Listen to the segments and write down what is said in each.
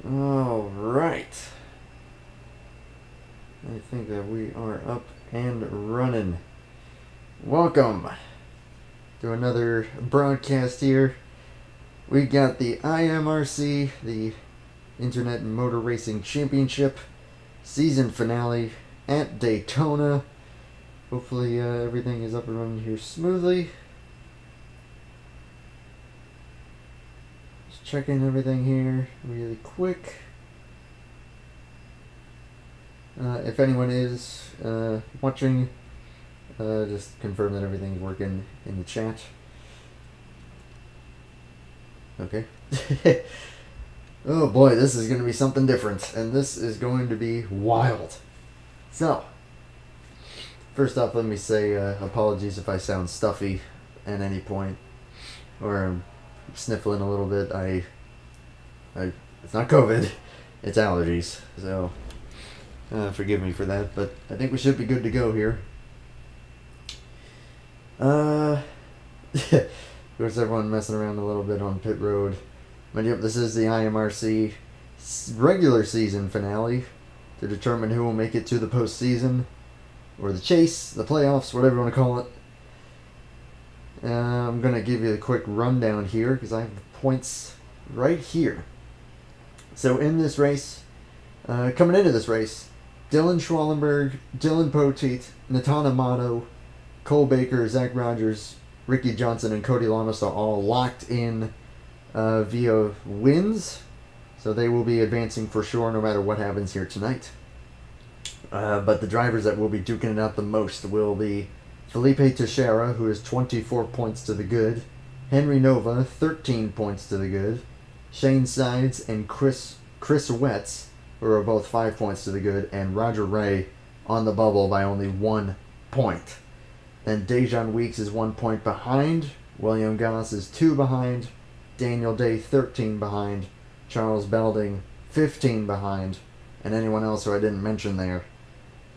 All right. I think that we are up and running. Welcome to another broadcast here. We got the IMRC, the Internet Motor Racing Championship season finale at Daytona. Hopefully everything is up and running here smoothly. Just checking everything here really quick. If anyone is watching, just confirm that everything's working in the chat. Okay. Oh boy, this is going to be something different, and this is going to be wild. So, first off, let me say apologies if I sound stuffy at any point, or I'm sniffling a little bit. It's not COVID, it's allergies, so forgive me for that, but I think we should be good to go here. Of course, everyone messing around a little bit on pit road. But yep, this is the IMRC regular season finale to determine who will make it to the postseason, or the chase, the playoffs, whatever you want to call it. I'm going to give you a quick rundown here because I have the points right here. So in this race, coming into this race, Dylan Schwallenberg, Dylan Poteet, Natan Amato, Cole Baker, Zach Rogers, Ricky Johnson, and Cody Lamas are all locked in via wins. So they will be advancing for sure no matter what happens here tonight. But the drivers that will be duking it out the most will be Felipe Teixeira, who is 24 points to the good, Henry Nova, 13 points to the good, Shane Sides and Chris Wetz, who are both 5 points to the good, and Roger Ray on the bubble by only 1 point. Then Dejan Weeks is 1 point behind, William Goss is 2 behind, Daniel Day 13 behind, Charles Belding 15 behind, and anyone else who I didn't mention there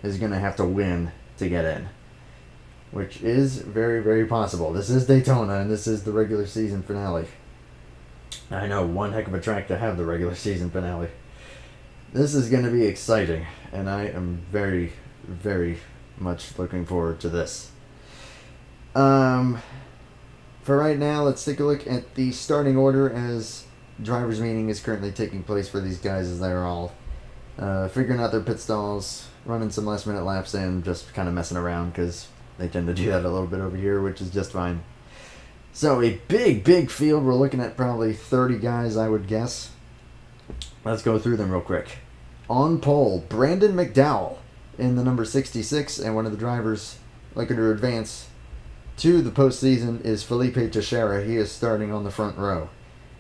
is going to have to win to get in, which is very, very possible. This is Daytona, and this is the regular season finale. I know, one heck of a track to have the regular season finale. This is going to be exciting, and I am very, very much looking forward to this. For right now, let's take a look at the starting order as driver's meeting is currently taking place for these guys as they're all figuring out their pit stalls, running some last minute laps, and just kind of messing around because they tend to do that a little bit over here, which is just fine. So a big field. We're looking at probably 30 guys, I would guess. Let's go through them real quick. On pole, Brandon McDowell in the number 66, and one of the drivers looking to advance to the postseason is Felipe Teixeira. He is starting on the front row.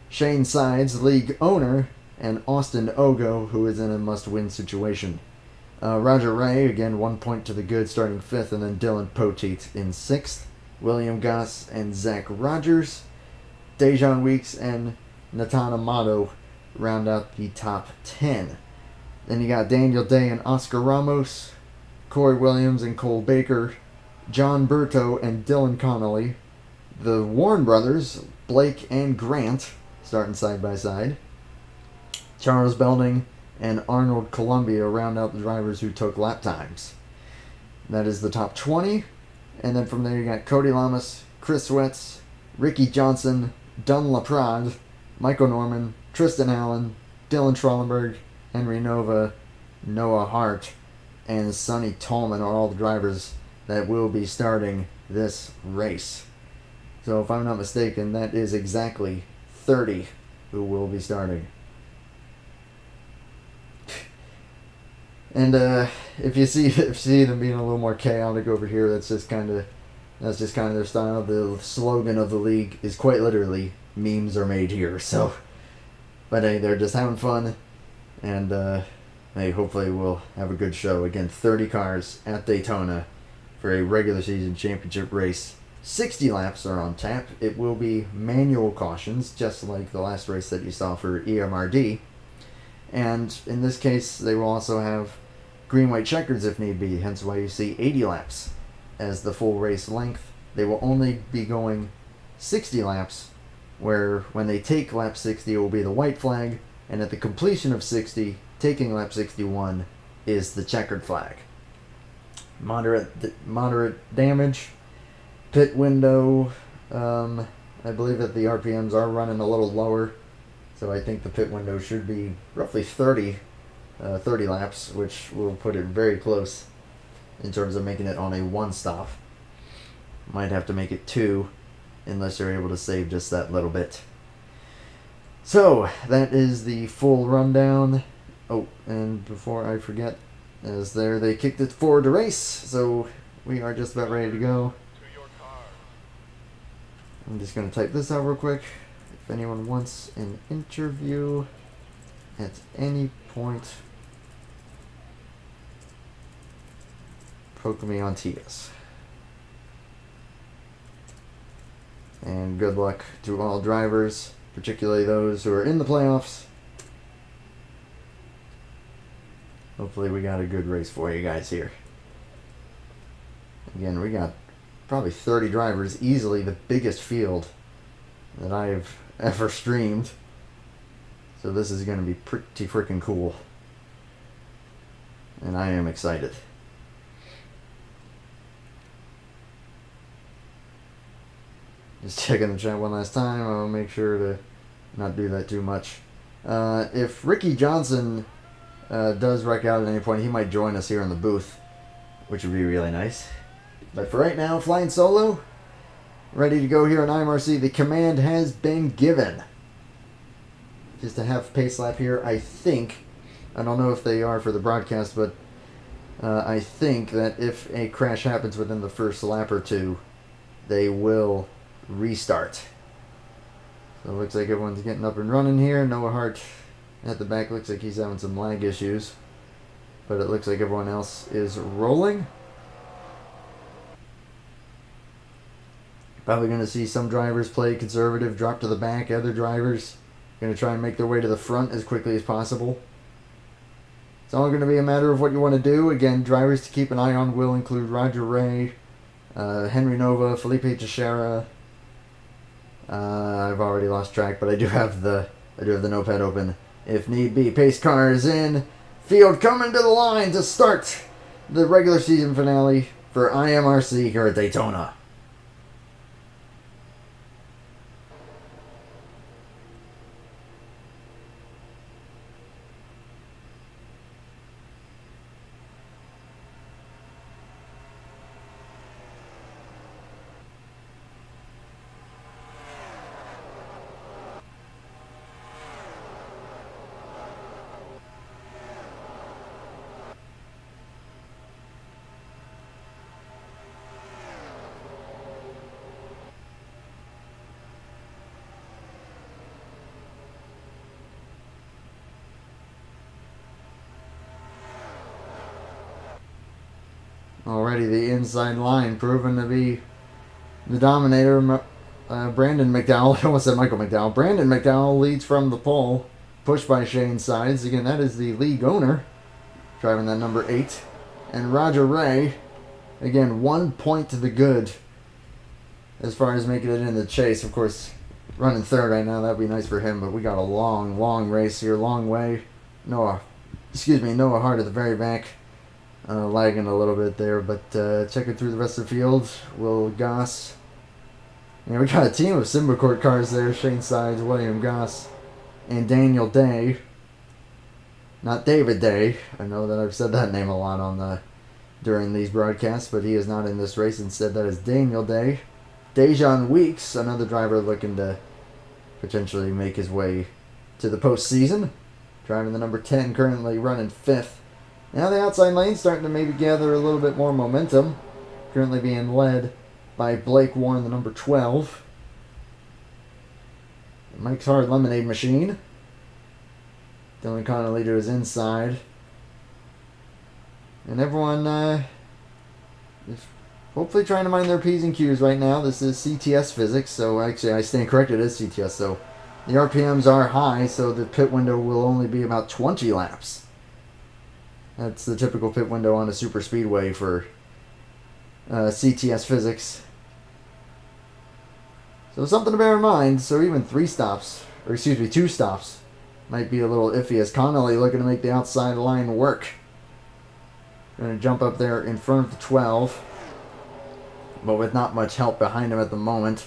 Shane Sides, league owner, and Austin Ogo, who is in a must-win situation. Roger Ray, again, 1 point to the good, starting 5th, and then Dylan Poteet in 6th. William Goss and Zach Rogers. Dejan Weeks and Natan Amato round out the top 10. Then you got Daniel Day and Oscar Ramos, Corey Williams and Cole Baker, John Berto and Dylan Connolly, the Warren brothers, Blake and Grant, starting side by side. Charles Belding and Arnold Columbia round out the drivers who took lap times. That is the top 20. And then from there you got Cody Lamas, Chris Wetz, Ricky Johnson, Dunn LaPrade, Michael Norman, Tristan Allen, Dylan Schwallenberg, Henry Nova, Noah Hart, and Sonny Tolman are all the drivers that will be starting this race. So if I'm not mistaken, that is exactly 30 who will be starting. And if you see them being a little more chaotic over here, that's just kind of their style. The slogan of the league is quite literally "memes are made here." So, but hey, they're just having fun, and hey, hopefully we'll have a good show. Again, 30 cars at Daytona for a regular season championship race. 60 laps are on tap. It will be manual cautions, just like the last race that you saw for EMRD. And in this case, they will also have green-white checkers if need be, hence why you see 80 laps as the full race length. They will only be going 60 laps, where when they take lap 60, it will be the white flag. And at the completion of 60, taking lap 61, is the checkered flag. Moderate damage. Pit window, I believe that the RPMs are running a little lower, so I think the pit window should be roughly 30 laps, which will put it very close in terms of making it on a one stop. Might have to make it 2 unless you're able to save just that little bit. So that is the full rundown. Oh, and before I forget, as they kicked it forward to race, so we are just about ready to go. I'm just going to type this out real quick. If anyone wants an interview at any point, poke me on TS. And good luck to all drivers, particularly those who are in the playoffs. Hopefully we got a good race for you guys here. Again, we got probably 30 drivers, easily the biggest field that I've ever streamed. So this is going to be pretty freaking cool. And I am excited. Just checking the chat one last time. I'll make sure to not do that too much. If Ricky Johnson does wreck out at any point, he might join us here in the booth, which would be really nice. But for right now, flying solo, ready to go here on IMRC. The command has been given. Just a half pace lap here, I think. I don't know if they are for the broadcast, but I think that if a crash happens within the first lap or two, they will restart. So it looks like everyone's getting up and running here. Noah Hart at the back looks like he's having some lag issues, but it looks like everyone else is rolling. Probably going to see some drivers play conservative, drop to the back. Other drivers going to try and make their way to the front as quickly as possible. It's all going to be a matter of what you want to do. Again, drivers to keep an eye on will include Roger Ray, Henry Nova, Felipe Teixeira. I've already lost track, but I do have the notepad open if need be. Pace car is in. Field coming to the line to start the regular season finale for IMRC here at Daytona. Already the inside line proven to be the dominator. Brandon McDowell, I almost said Michael McDowell. Brandon McDowell leads from the pole, pushed by Shane Sides. Again, that is the league owner, driving that number 8. And Roger Ray, again, 1 point to the good as far as making it in the chase. Of course, running third right now, that'd be nice for him, but we got a long race here, long way. Noah Hart at the very back. Lagging a little bit there, but checking through the rest of the field, Will Goss. Yeah, we got a team of Simbacourt cars there. Shane Sides, William Goss, and Daniel Day. Not David Day. I know that I've said that name a lot during these broadcasts, but he is not in this race. Instead, that is Daniel Day. Dejan Weeks, another driver looking to potentially make his way to the postseason. Driving the number 10, currently running 5th. Now the outside lane starting to maybe gather a little bit more momentum. Currently being led by Blake Warren, the number 12. Mike's Hard Lemonade Machine. Dylan Connolly to his inside. And everyone is hopefully trying to mind their P's and Q's right now. This is CTS physics, so actually I stand corrected, it is CTS. So the RPMs are high, so the pit window will only be about 20 laps. That's the typical pit window on a super speedway for CTS physics. So something to bear in mind. So even 2 stops might be a little iffy as Connolly looking to make the outside line work. Going to jump up there in front of the 12, but with not much help behind him at the moment.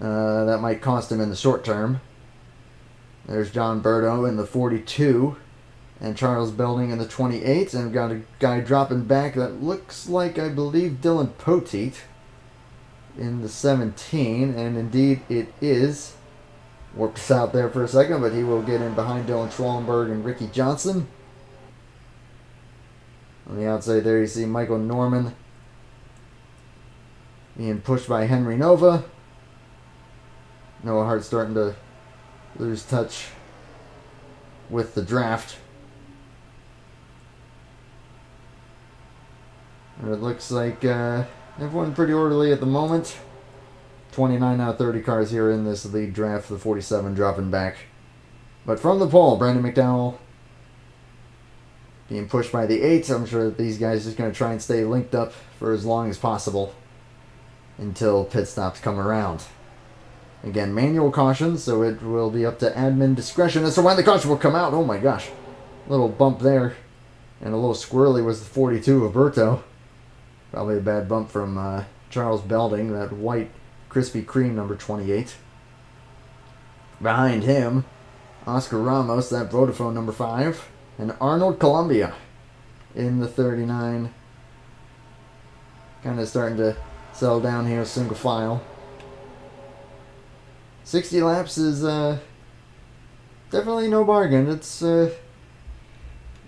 That might cost him in the short term. There's John Berto in the 42 and Charles Belding in the 28. And we've got a guy dropping back that looks like, I believe, Dylan Poteet in the 17. And indeed it is. Warped us out there for a second, but he will get in behind Dylan Schwallenberg and Ricky Johnson. On the outside there you see Michael Norman being pushed by Henry Nova. Noah Hart starting to lose touch with the draft. And it looks like everyone pretty orderly at the moment. 29 out of 30 cars here in this lead draft. The 47 dropping back. But from the pole, Brandon McDowell being pushed by the 8. I'm sure that these guys are just going to try and stay linked up for as long as possible until pit stops come around. Again, manual caution, so it will be up to admin discretion as to when the caution will come out. Oh my gosh. Little bump there. And a little squirrely was the 42 of Berto. Probably a bad bump from Charles Belding, that white Krispy Kreme number 28. Behind him, Oscar Ramos, that Vodafone number 5. And Arnold Columbia in the 39. Kind of starting to settle down here, single file. 60 laps is definitely no bargain. It's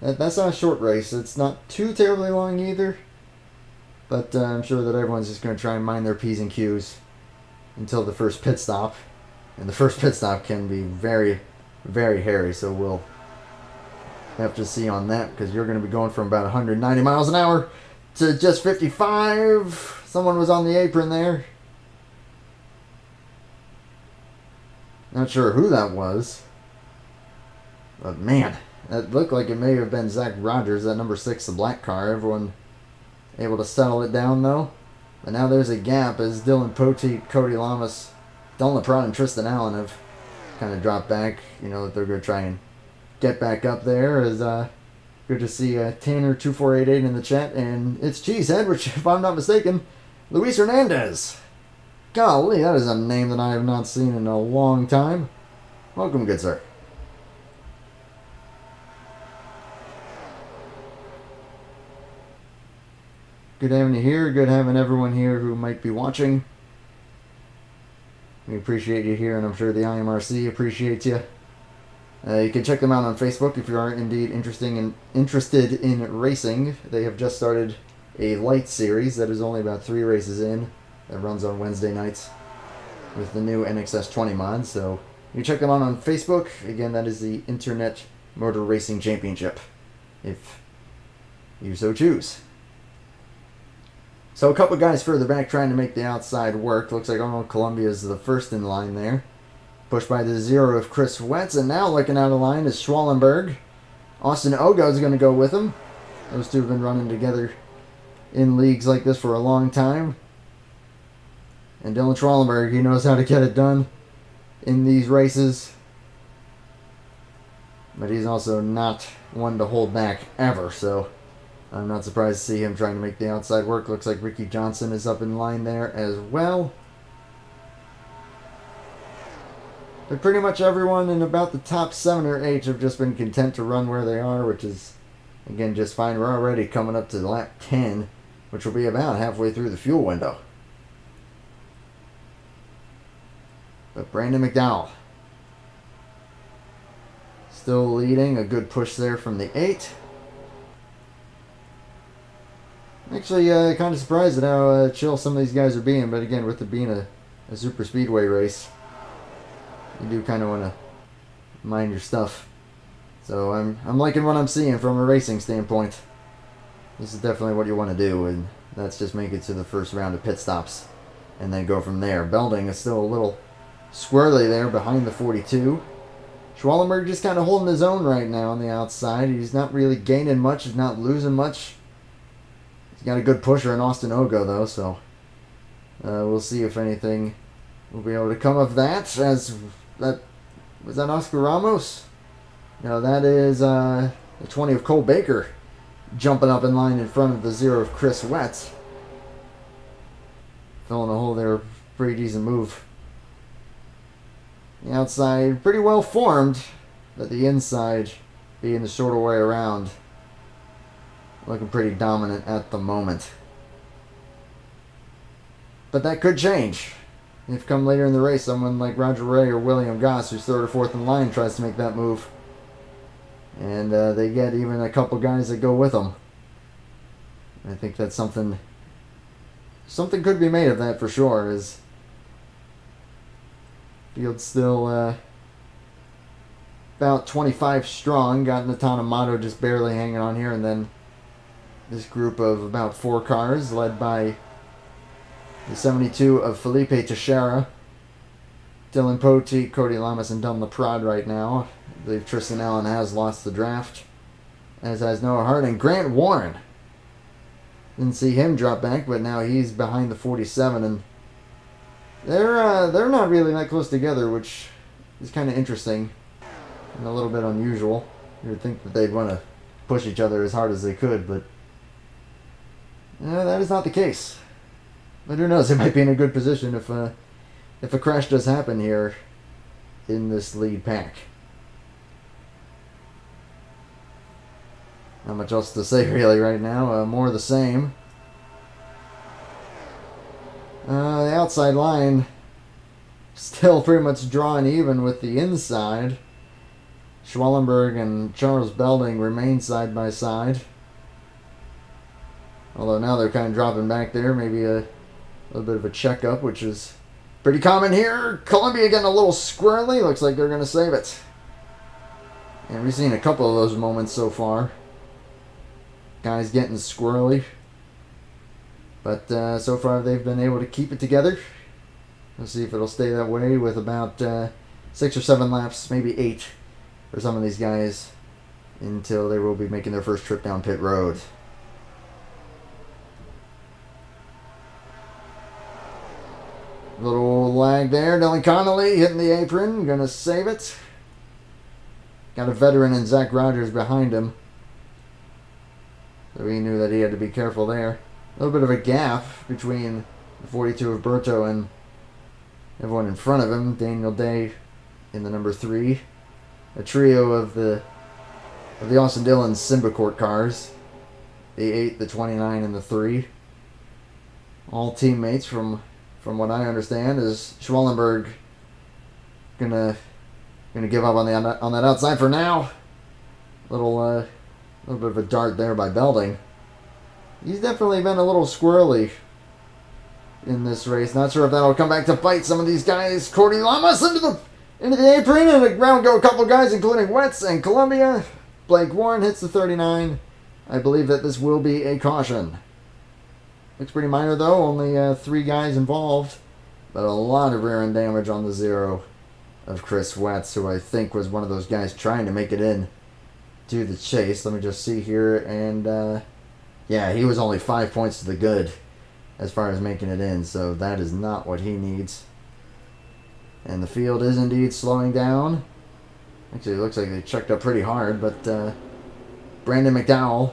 that's not a short race. It's not too terribly long either. But I'm sure that everyone's just going to try and mind their P's and Q's until the first pit stop. And the first pit stop can be very, very hairy. So we'll have to see on that, because you're going to be going from about 190 miles an hour to just 55. Someone was on the apron there. Not sure who that was. But man, that looked like it may have been Zach Rogers, that number 6, the black car. Everyone able to settle it down though. But now there's a gap as Dylan Poteet, Cody Lamas, Dylan LePron, and Tristan Allen have kind of dropped back. You know that they're going to try and get back up there. Is good to see Tanner2488 in the chat. And it's Cheesehead, which, if I'm not mistaken, Luis Hernandez. Golly, that is a name that I have not seen in a long time. Welcome, good sir. Good having you here. Good having everyone here who might be watching. We appreciate you here, and I'm sure the IMRC appreciates you. You can check them out on Facebook if you are indeed interested in racing. They have just started a light series that is only about 3 races in. That runs on Wednesday nights with the new NXS 20 mod. So you check them out on Facebook. Again, that is the Internet Motor Racing Championship, if you so choose. So a couple guys further back trying to make the outside work. Looks like Arnold Columbia is the first in line there. Pushed by the 0 of Chris Wetz. And now looking out of line is Schwallenberg. Austin Ogo is going to go with him. Those two have been running together in leagues like this for a long time. And Dylan Schwallenberg, he knows how to get it done in these races. But he's also not one to hold back ever, so I'm not surprised to see him trying to make the outside work. Looks like Ricky Johnson is up in line there as well. But pretty much everyone in about the top 7 or 8 have just been content to run where they are, which is, again, just fine. We're already coming up to lap 10, which will be about halfway through the fuel window. But Brandon McDowell still leading. A good push there from the 8. Actually, kind of surprised at how chill some of these guys are being. But again, with it being a super speedway race, you do kind of want to mind your stuff. So I'm liking what I'm seeing from a racing standpoint. This is definitely what you want to do, and that's just make it to the first round of pit stops and then go from there. Belding is still a little squirrely there behind the 42. Schwallenberg just kind of holding his own right now on the outside. He's not really gaining much. He's not losing much. He's got a good pusher in Austin Ogo, though, so we'll see if anything will be able to come of that. As that was that Oscar Ramos? Now that is the 20 of Cole Baker jumping up in line in front of the 0 of Chris Wetz. Filling a hole there, pretty decent move. The outside pretty well formed, but the inside being the shorter way around. Looking pretty dominant at the moment. But that could change. If come later in the race, someone like Roger Ray or William Goss, who's third or fourth in line, tries to make that move. And they get even a couple guys that go with them. I think that's something could be made of that for sure. Is field still about 25 strong. Got Daytona Motto just barely hanging on here, and then this group of about 4 cars led by the 72 of Felipe Teixeira, Dylan Poteet, Cody Lamas, and Dun LaPrade right now. I believe Tristan Allen has lost the draft, as has Noah Hart, and Grant Warren. Didn't see him drop back, but now he's behind the 47, and they're not really that close together, which is kind of interesting and a little bit unusual. You would think that they'd want to push each other as hard as they could, but that is not the case. But who knows? They might be in a good position if a crash does happen here in this lead pack. Not much else to say really right now. More of the same. The outside line still pretty much drawing even with the inside. Schwellenberg and Charles Belding remain side by side. Although now they're kind of dropping back there. Maybe a little bit of a checkup, which is pretty common here. Columbia getting a little squirrely. Looks like they're going to save it. And we've seen a couple of those moments so far. Guys getting squirrely. But so far they've been able to keep it together. We'll see if it'll stay that way with about 6 or 7 laps, maybe 8 for some of these guys until they will be making their first trip down pit road. Little lag there. Dylan Connolly hitting the apron. Gonna save it. Got a veteran in Zach Rogers behind him. So he knew that he had to be careful there. A little bit of a gap between the 42 of Berto and everyone in front of him. Daniel Day in the number 3. A trio of the Austin Dillon Simbacourt cars. The 8, the 29, and the 3. All teammates from what I understand. Is Schwellenberg gonna give up on that outside for now? Little bit of a dart there by Belding. He's definitely been a little squirrely in this race. Not sure if that'll come back to bite some of these guys. Cody Lamas into the apron, and around go a couple guys, including Wetz and Columbia. Blake Warren hits the 39. I believe that this will be a caution. Looks pretty minor though, only 3 guys involved, but a lot of rear end damage on the 0 of Chris Wetz, who I think was one of those guys trying to make it in to the chase. Let me just see here, and yeah, he was only 5 points to the good as far as making it in, so that is not what he needs. And the field is indeed slowing down. Actually, it looks like they checked up pretty hard, but Brandon McDowell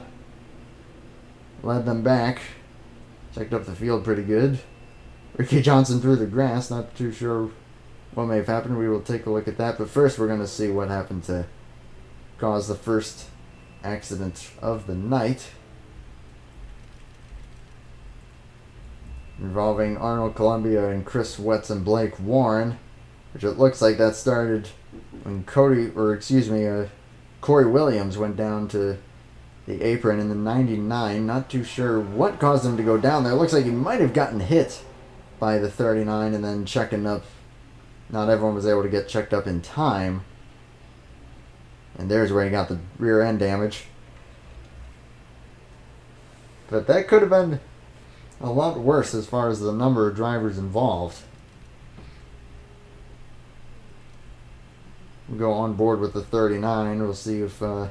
led them back. Checked up the field pretty good. Ricky Johnson through the grass. Not too sure what may have happened. We will take a look at that. But first, we're going to see what happened to cause the first accident of the night, involving Arnold Columbia and Chris Wetz and Blake Warren, which it looks like that started when Corey Williams went down to the apron in the 99. Not too sure what caused him to go down there. It looks like he might have gotten hit by the 39 and then checking up. Not everyone was able to get checked up in time. And there's where he got the rear end damage. But that could have been a lot worse as far as the number of drivers involved. We'll go on board with the 39. We'll see if it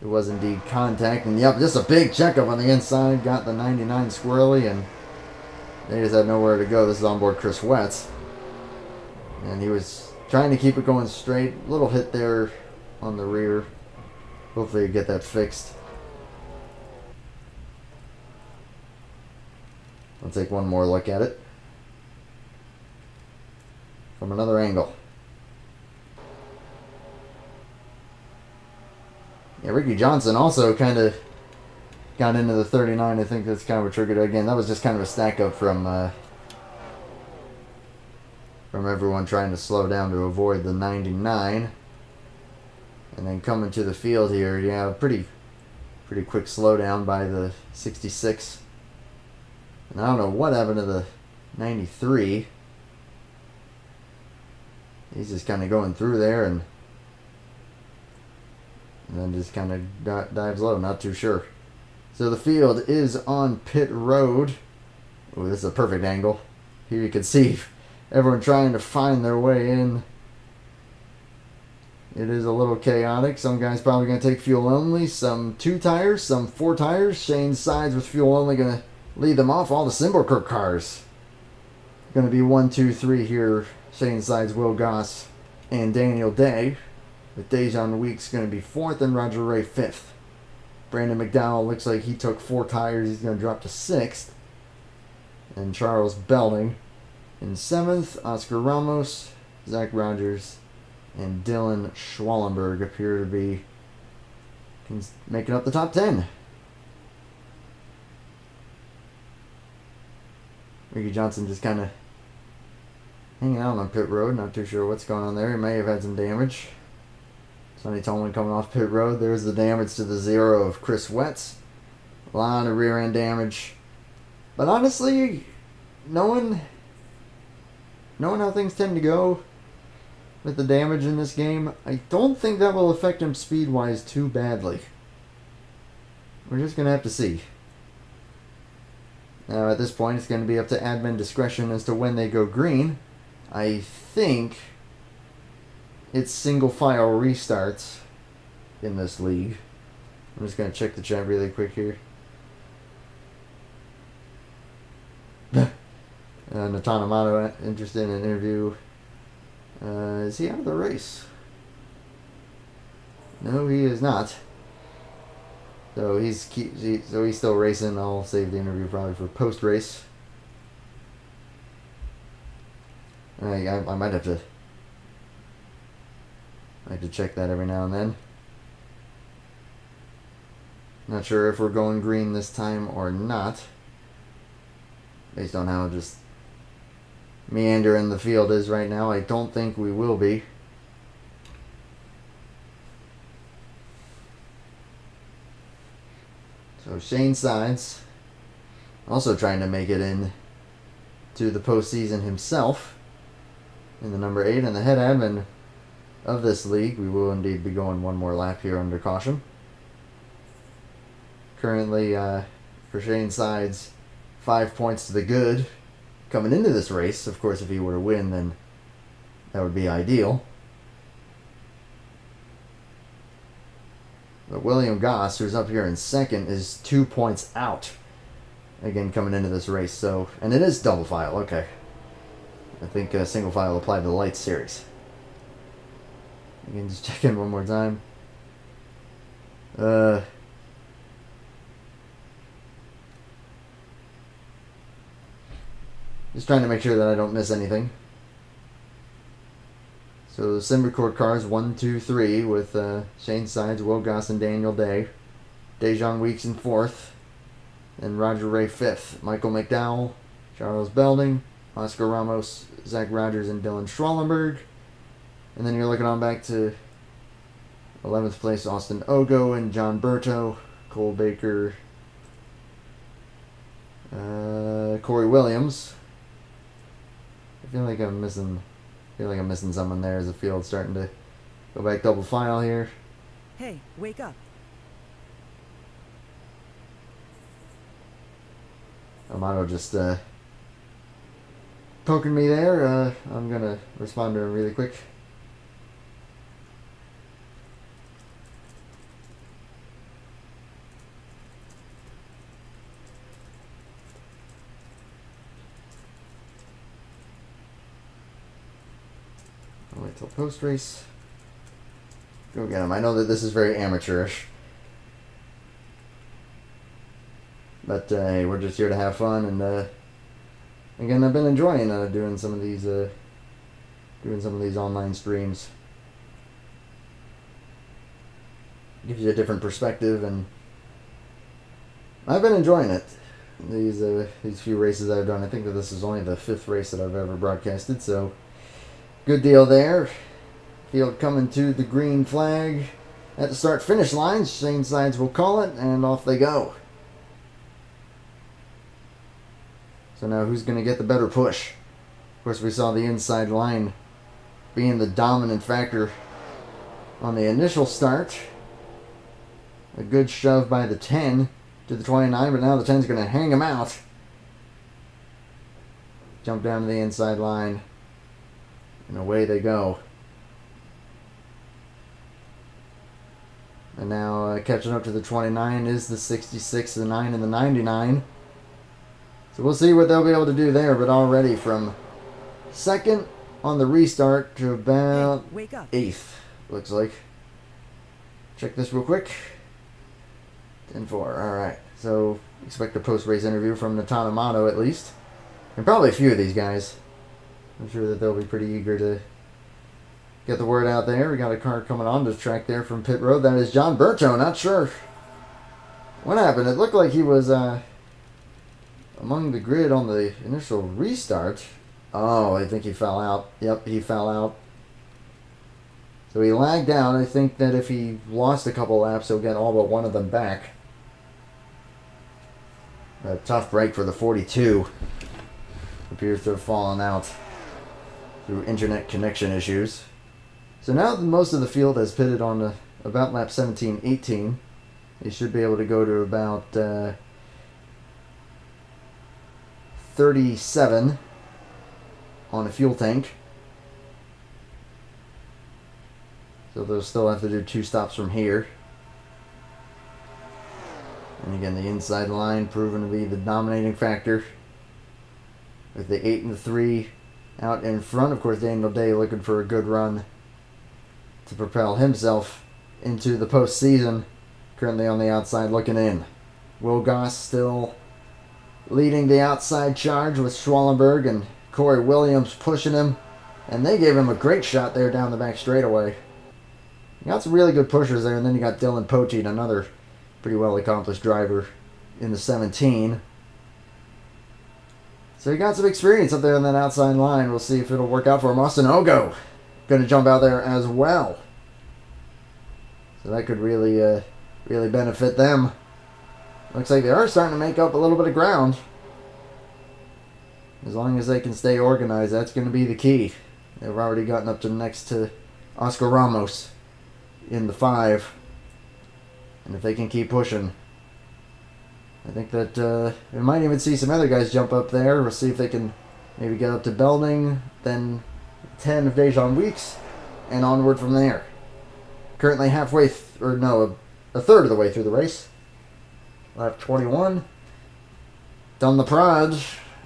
was indeed contact. And yep, just a big checkup on the inside. Got the 99 squirrely, and they just had nowhere to go. This is on board Chris Wetz. And he was trying to keep it going straight. Little hit there on the rear. Hopefully get that fixed. I'll take one more look at it from another angle. Yeah, Ricky Johnson also kind of got into the 39. I think that's kind of what triggered it. Again, that was just kind of a stack up from everyone trying to slow down to avoid the 99. And then coming to the field here, yeah, pretty quick slowdown by the 66. And I don't know what happened to the 93. He's just kind of going through there and then just kind of dives low. Not too sure. So the field is on pit road. Oh, this is a perfect angle. Here you can see everyone trying to find their way in. It is a little chaotic. Some guys probably going to take fuel only. Some 2 tires, some 4 tires. Shane's sides with fuel only going to lead them off. All the Simberkirk cars going to be 1, 2, 3 here. Shane sides, Will Goss and Daniel Day. With Dejan Weeks going to be 4th and Roger Ray 5th. Brandon McDowell looks like he took 4 tires. He's going to drop to 6th. And Charles Belding in 7th. Oscar Ramos, Zach Rogers, and Dylan Schwallenberg appear to be making up the top 10. Ricky Johnson just kind of hanging out on pit road. Not too sure what's going on there. He may have had some damage. Sonny Tolman coming off pit road. There's the damage to the 0 of Chris Wetz. A lot of rear end damage. But honestly, knowing how things tend to go with the damage in this game, I don't think that will affect him speed-wise too badly. We're just going to have to see. Now, at this point, it's going to be up to admin discretion as to when they go green. I think it's single file restarts in this league. I'm just going to check the chat really quick here. Nathan Amato interested in an interview. Is he out of the race? No, he is not. So he's still racing. I'll save the interview probably for post race. I might have to check that every now and then. Not sure if we're going green this time or not, based on how just meandering the field is right now. I don't think we will be. So Shane Sides also trying to make it in to the postseason himself in the number 8, and the head admin of this league. We will indeed be going one more lap here under caution. Currently, for Shane Sides, 5 points to the good coming into this race. Of course, if he were to win, then that would be ideal. But William Goss, who's up here in 2nd, is 2 points out. Again, coming into this race. So, and it is double file. Okay. I think single file applied to the light series. Again, just check in one more time. Just trying to make sure that I don't miss anything. So the Simberkirk cars 1, 2, 3 with Shane Sides, Will Goss, and Daniel Day. Dejan Weeks in 4th. And Roger Ray 5th. Michael McDowell, Charles Belding, Oscar Ramos, Zach Rogers, and Dylan Schwallenberg. And then you're looking on back to 11th place, Austin Ogo and John Berto, Cole Baker, Corey Williams. I feel like I'm missing someone there as the field's starting to go back double file here. Hey, wake up. Amato just poking me there. I'm going to respond to him really quick. I'll wait till post-race. Go get him. I know that this is very amateurish. But hey, we're just here to have fun, and again, I've been enjoying doing some of these online streams. Gives you a different perspective, and I've been enjoying it. These few races I've done. I think that this is only the 5th race that I've ever broadcasted, so good deal there. Field coming to the green flag at the start-finish line. Same sides will call it, and off they go. So now who's going to get the better push? Of course, we saw the inside line being the dominant factor on the initial start. A good shove by the 10 to the 29, but now the 10 is going to hang him out. Jump down to the inside line, and away they go. And now catching up to the 29 is the 66, the 9, and the 99. So we'll see what they'll be able to do there, but already from 2nd on the restart to about Hey, wake up. 8th, looks like. Check this real quick. 10-4, alright. So expect a post-race interview from Daytona Motto at least. And probably a few of these guys. I'm sure that they'll be pretty eager to get the word out there. We got a car coming on the track there from pit road. That is John Berto. Not sure what happened. It looked like he was among the grid on the initial restart. Oh, I think he fell out. Yep, he fell out. So he lagged out. I think that if he lost a couple laps, he'll get all but one of them back. A tough break for the 42. Appears to have fallen out through internet connection issues. So now that most of the field has pitted on about lap 17-18, they should be able to go to about 37 on a fuel tank. So they'll still have to do 2 stops from here. And again, the inside line proven to be the dominating factor, with the 8 and the 3 out in front. Of course, Daniel Day looking for a good run to propel himself into the postseason. Currently on the outside looking in. Will Goss still leading the outside charge with Schwallenberg and Corey Williams pushing him. And they gave him a great shot there down the back straightaway. You got some really good pushers there, and then you got Dylan Poteet, another pretty well accomplished driver in the 17. So he got some experience up there on that outside line. We'll see if it'll work out for him. Austin Ogo going to jump out there as well. So that could really benefit them. Looks like they are starting to make up a little bit of ground. As long as they can stay organized, that's going to be the key. They've already gotten up to next to Oscar Ramos in the 5. And if they can keep pushing, I think that we might even see some other guys jump up there. We'll see if they can maybe get up to Belding, then 10 of Dejan Weeks, and onward from there. Currently halfway, a third of the way through the race. Lap 21. Done the prod.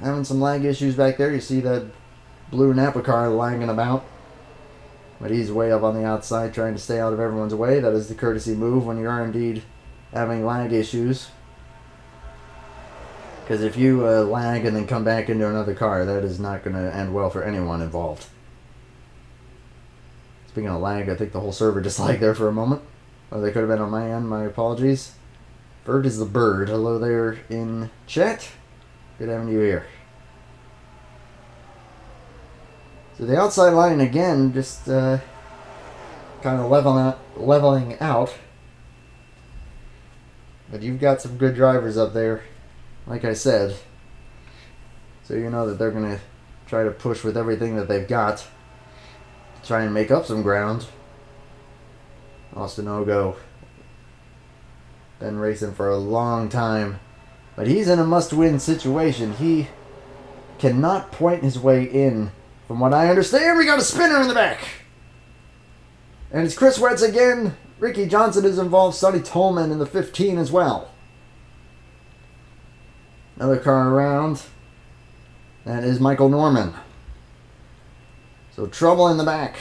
Having some lag issues back there. You see that blue Napa car lagging about. But he's way up on the outside trying to stay out of everyone's way. That is the courtesy move when you are indeed having lag issues. Because if you lag and then come back into another car, that is not going to end well for anyone involved. Speaking of lag, I think the whole server just lagged there for a moment. Oh, they could have been on my end. My apologies. Bird is the bird. Hello there in chat. Good having you here. So the outside line again, just kind of leveling out. But you've got some good drivers up there, like I said. So you know that they're going to try to push with everything that they've got to try and make up some ground. Austin Ogo, been racing for a long time, but he's in a must-win situation. He cannot point his way in. From what I understand, we got a spinner in the back. And it's Chris Wetz again. Ricky Johnson is involved. Sonny Tolman in the 15 as well. Another car around. That is Michael Norman. So trouble in the back.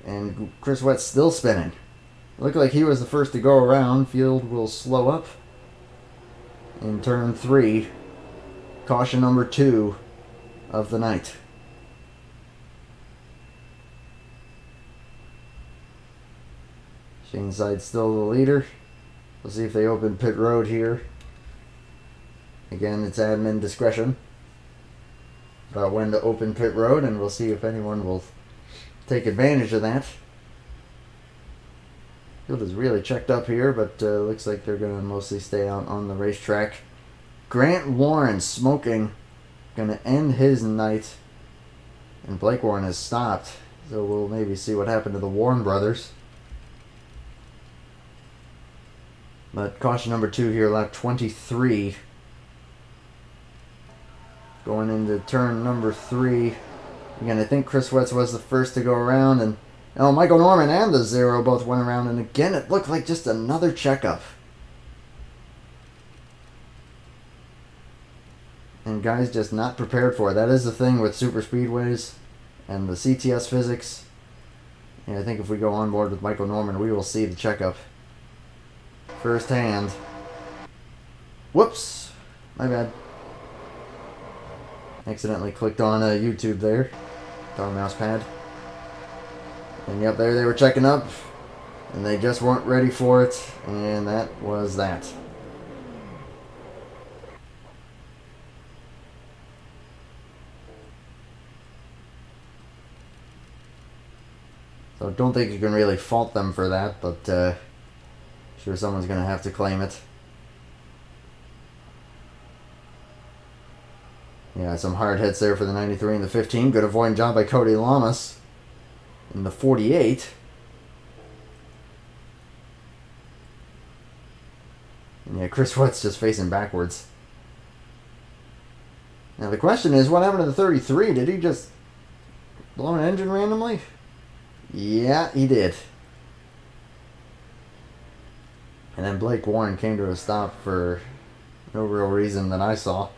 And Chris Wett's still spinning. Looked like he was the first to go around. Field will slow up in turn 3. Caution number 2 of the night. Shane Side's still the leader. We'll see if they open pit road here. Again, it's admin discretion about when to open pit road, and we'll see if anyone will take advantage of that. Field is really checked up here, but looks like they're going to mostly stay out on the racetrack. Grant Warren smoking, going to end his night, and Blake Warren has stopped, so we'll maybe see what happened to the Warren brothers. But caution number 2 here, lap 23. Going into turn number 3. Again, I think Chris Wetz was the first to go around, and Michael Norman and the Zero both went around, and again, it looked like just another checkup. And guys just not prepared for it. That is the thing with super speedways and the CTS physics. And I think if we go on board with Michael Norman, we will see the checkup firsthand. Whoops, my bad. Accidentally clicked on YouTube there. On mouse pad. And yep, there they were checking up. And they just weren't ready for it. And that was that. So don't think you can really fault them for that, but sure someone's going to have to claim it. Yeah, some hard hits there for the 93 and the 15. Good avoiding job by Cody Lamas in the 48. And yeah, Chris Wett's just facing backwards. Now the question is, what happened to the 33? Did he just blow an engine randomly? Yeah, he did. And then Blake Warren came to a stop for no real reason that I saw.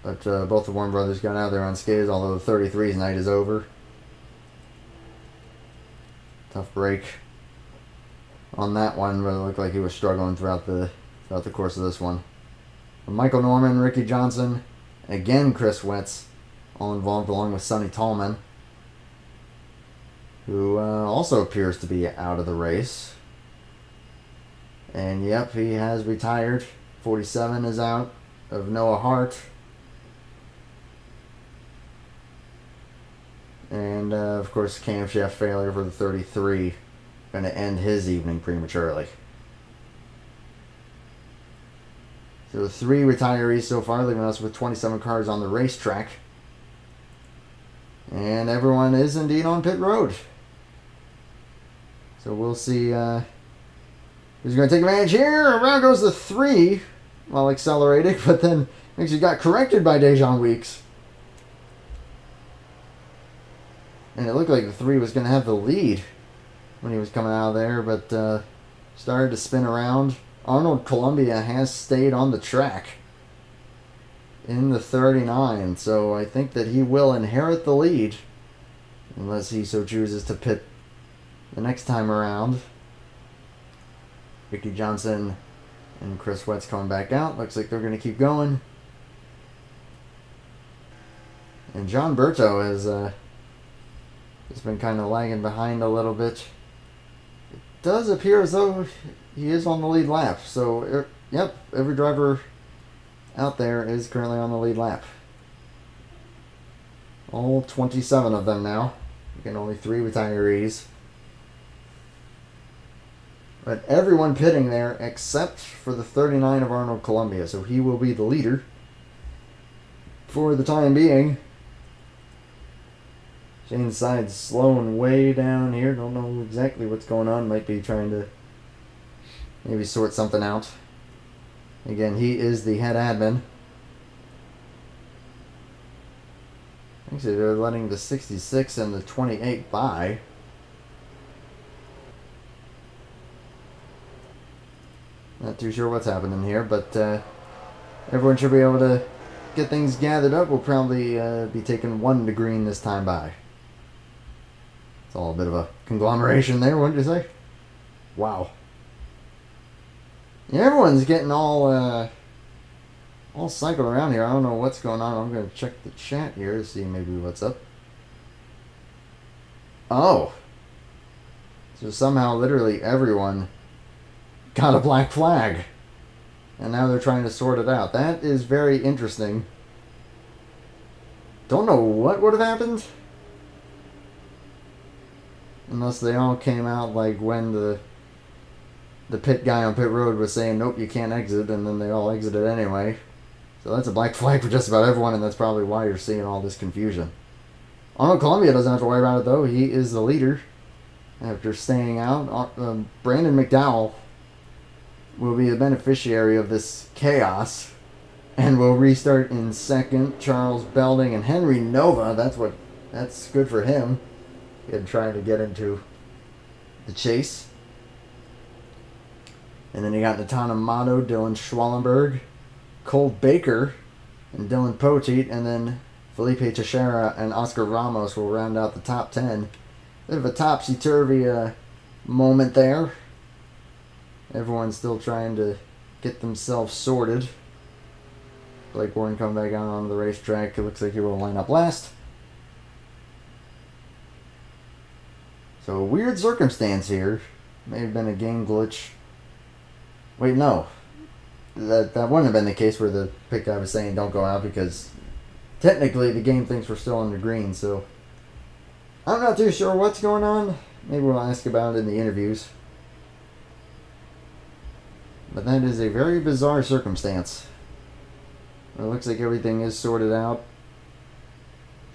But both the Warren brothers got out there unscathed, although the 33's night is over. Tough break on that one, but it looked like he was struggling throughout the course of this one. But Michael Norman, Ricky Johnson, again Chris Wetz, all involved along with Sonny Tallman, who also appears to be out of the race. And yep, he has retired. 47 is out of Noah Hart. And of course, camshaft failure for the 33. Going to end his evening prematurely. So 3 retirees so far, leaving us with 27 cars on the racetrack. And everyone is indeed on pit road. So we'll see who's going to take advantage here. Around goes the 3 while accelerating, but then actually got corrected by Dejan Weeks. And it looked like the 3 was going to have the lead when he was coming out of there, but started to spin around. Arnold Columbia has stayed on the track in the 39, so I think that he will inherit the lead unless he so chooses to pit the next time around. Ricky Johnson and Chris Wetz coming back out. Looks like they're going to keep going. And John Berto has been kind of lagging behind a little bit. It does appear as though he is on the lead lap. So, yep, every driver out there is currently on the lead lap. All 27 of them now. Again, only 3 retirees. But everyone pitting there except for the 39 of Arnold Columbia. So he will be the leader for the time being. Shane's Side's slowing way down here. Don't know exactly what's going on. Might be trying to maybe sort something out. Again, he is the head admin. Actually, they're letting the 66 and the 28 by. Not too sure what's happening here, but everyone should be able to get things gathered up. We'll probably be taking 1 to green this time by. It's all a bit of a conglomeration there, wouldn't you say? Wow. Yeah, everyone's getting all cycled around here. I don't know what's going on. I'm going to check the chat here to see maybe what's up. Oh. So somehow literally everyone got a black flag. And now they're trying to sort it out. That is very interesting. Don't know what would have happened. Unless they all came out like when the pit guy on pit road was saying, nope, you can't exit, and then they all exited anyway. So that's a black flag for just about everyone, and that's probably why you're seeing all this confusion. Arnold Columbia doesn't have to worry about it, though. He is the leader after staying out. Brandon McDowell will be the beneficiary of this chaos and will restart in second. Charles Belding and Henry Nova, that's good for him. He trying to get into the chase. And then you got Natana Mato, Dylan Schwallenberg, Cole Baker, and Dylan Poteet, and then Felipe Teixeira and Oscar Ramos will round out the top 10. Bit of a topsy-turvy moment there. Everyone's still trying to get themselves sorted. Blake Warren coming back out onto the racetrack. It looks like he will line up last. So a weird circumstance here. May have been a game glitch. Wait, no. That wouldn't have been the case where the pit guy was saying don't go out, because technically the game thinks we're still on the green, so I'm not too sure what's going on. Maybe we'll ask about it in the interviews. But that is a very bizarre circumstance. It looks like everything is sorted out.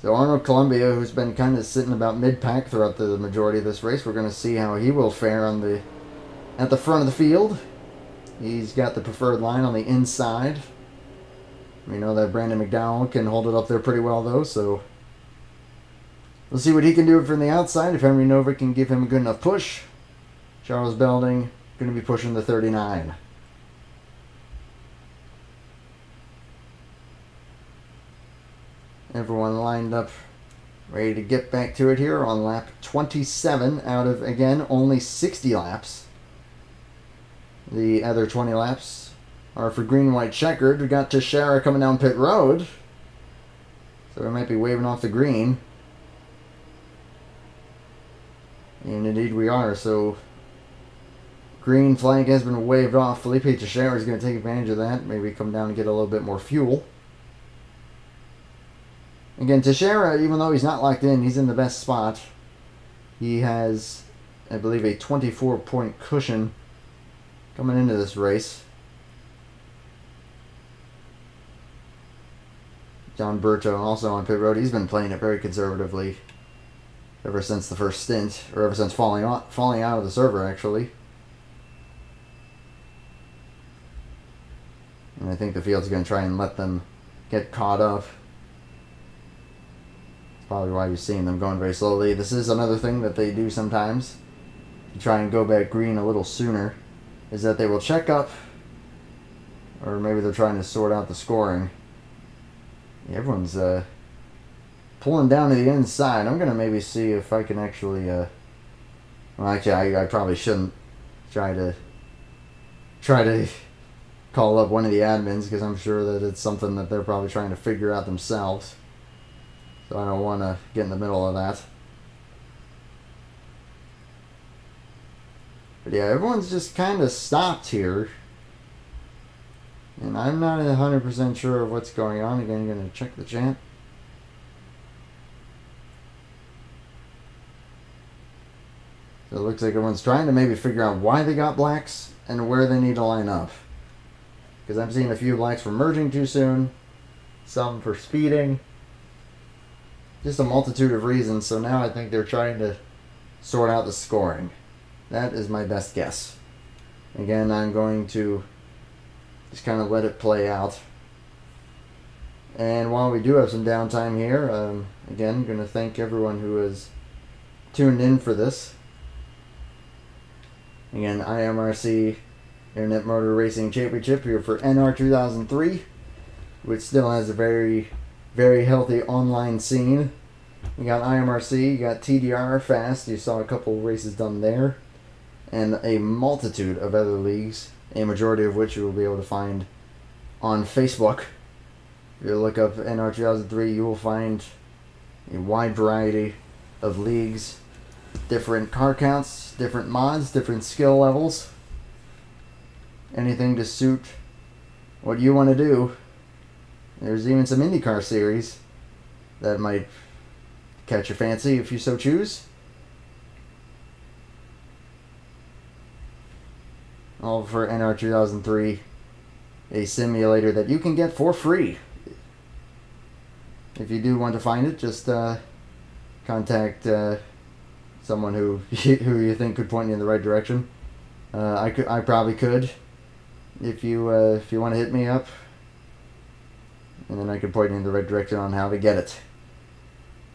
So Arnold Columbia, who's been kind of sitting about mid-pack throughout the majority of this race, we're going to see how he will fare at the front of the field. He's got the preferred line on the inside. We know that Brandon McDowell can hold it up there pretty well, though, so we'll see what he can do from the outside. If Henry Nova can give him a good enough push. Charles Belding going to be pushing the 39. Everyone lined up, ready to get back to it here on lap 27 out of, again, only 60 laps. The other 20 laps are for green, white, checkered. We got Teixeira coming down pit road, so we might be waving off the green. And indeed we are, so green flag has been waved off. Felipe Teixeira is going to take advantage of that, maybe come down and get a little bit more fuel. Again, Teixeira, even though he's not locked in, he's in the best spot. He has, I believe, a 24-point cushion coming into this race. John Berto also on pit road. He's been playing it very conservatively ever since the first stint, or ever since falling out of the server, actually. And I think the field's going to try and let them get caught up. Probably why you're seeing them going very slowly. This is another thing that they do sometimes to try and go back green a little sooner, is that they will check up, or maybe they're trying to sort out the scoring. Yeah, everyone's pulling down to the inside. I'm going to maybe see if I can actually well, actually I probably shouldn't try to call up one of the admins, because I'm sure that it's something that they're probably trying to figure out themselves. So I don't want to get in the middle of that. But yeah, everyone's just kind of stopped here. And I'm not 100% sure of what's going on. Again, I'm going to check the chat. So it looks like everyone's trying to maybe figure out why they got blacks and where they need to line up. Because I'm seeing a few blacks for merging too soon. Some for speeding. Just a multitude of reasons, so now I think they're trying to sort out the scoring. That is my best guess. Again, I'm going to just kind of let it play out. And while we do have some downtime here, again, going to thank everyone who has tuned in for this. Again, IMRC Internet Motor Racing Championship here for NR 2003, which still has a very, very healthy online scene. You got IMRC, you got TDR Fast. You saw a couple races done there, and a multitude of other leagues, a majority of which you will be able to find on Facebook. If you look up NR 2003, you will find a wide variety of leagues, different car counts, different mods, different skill levels. Anything to suit what you want to do. There's even some IndyCar series that might catch your fancy if you so choose. All for NR 2003, a simulator that you can get for free. If you do want to find it, just contact someone who you think could point you in the right direction. I probably could. If you want to hit me up, and then I could point you in the right direction on how to get it.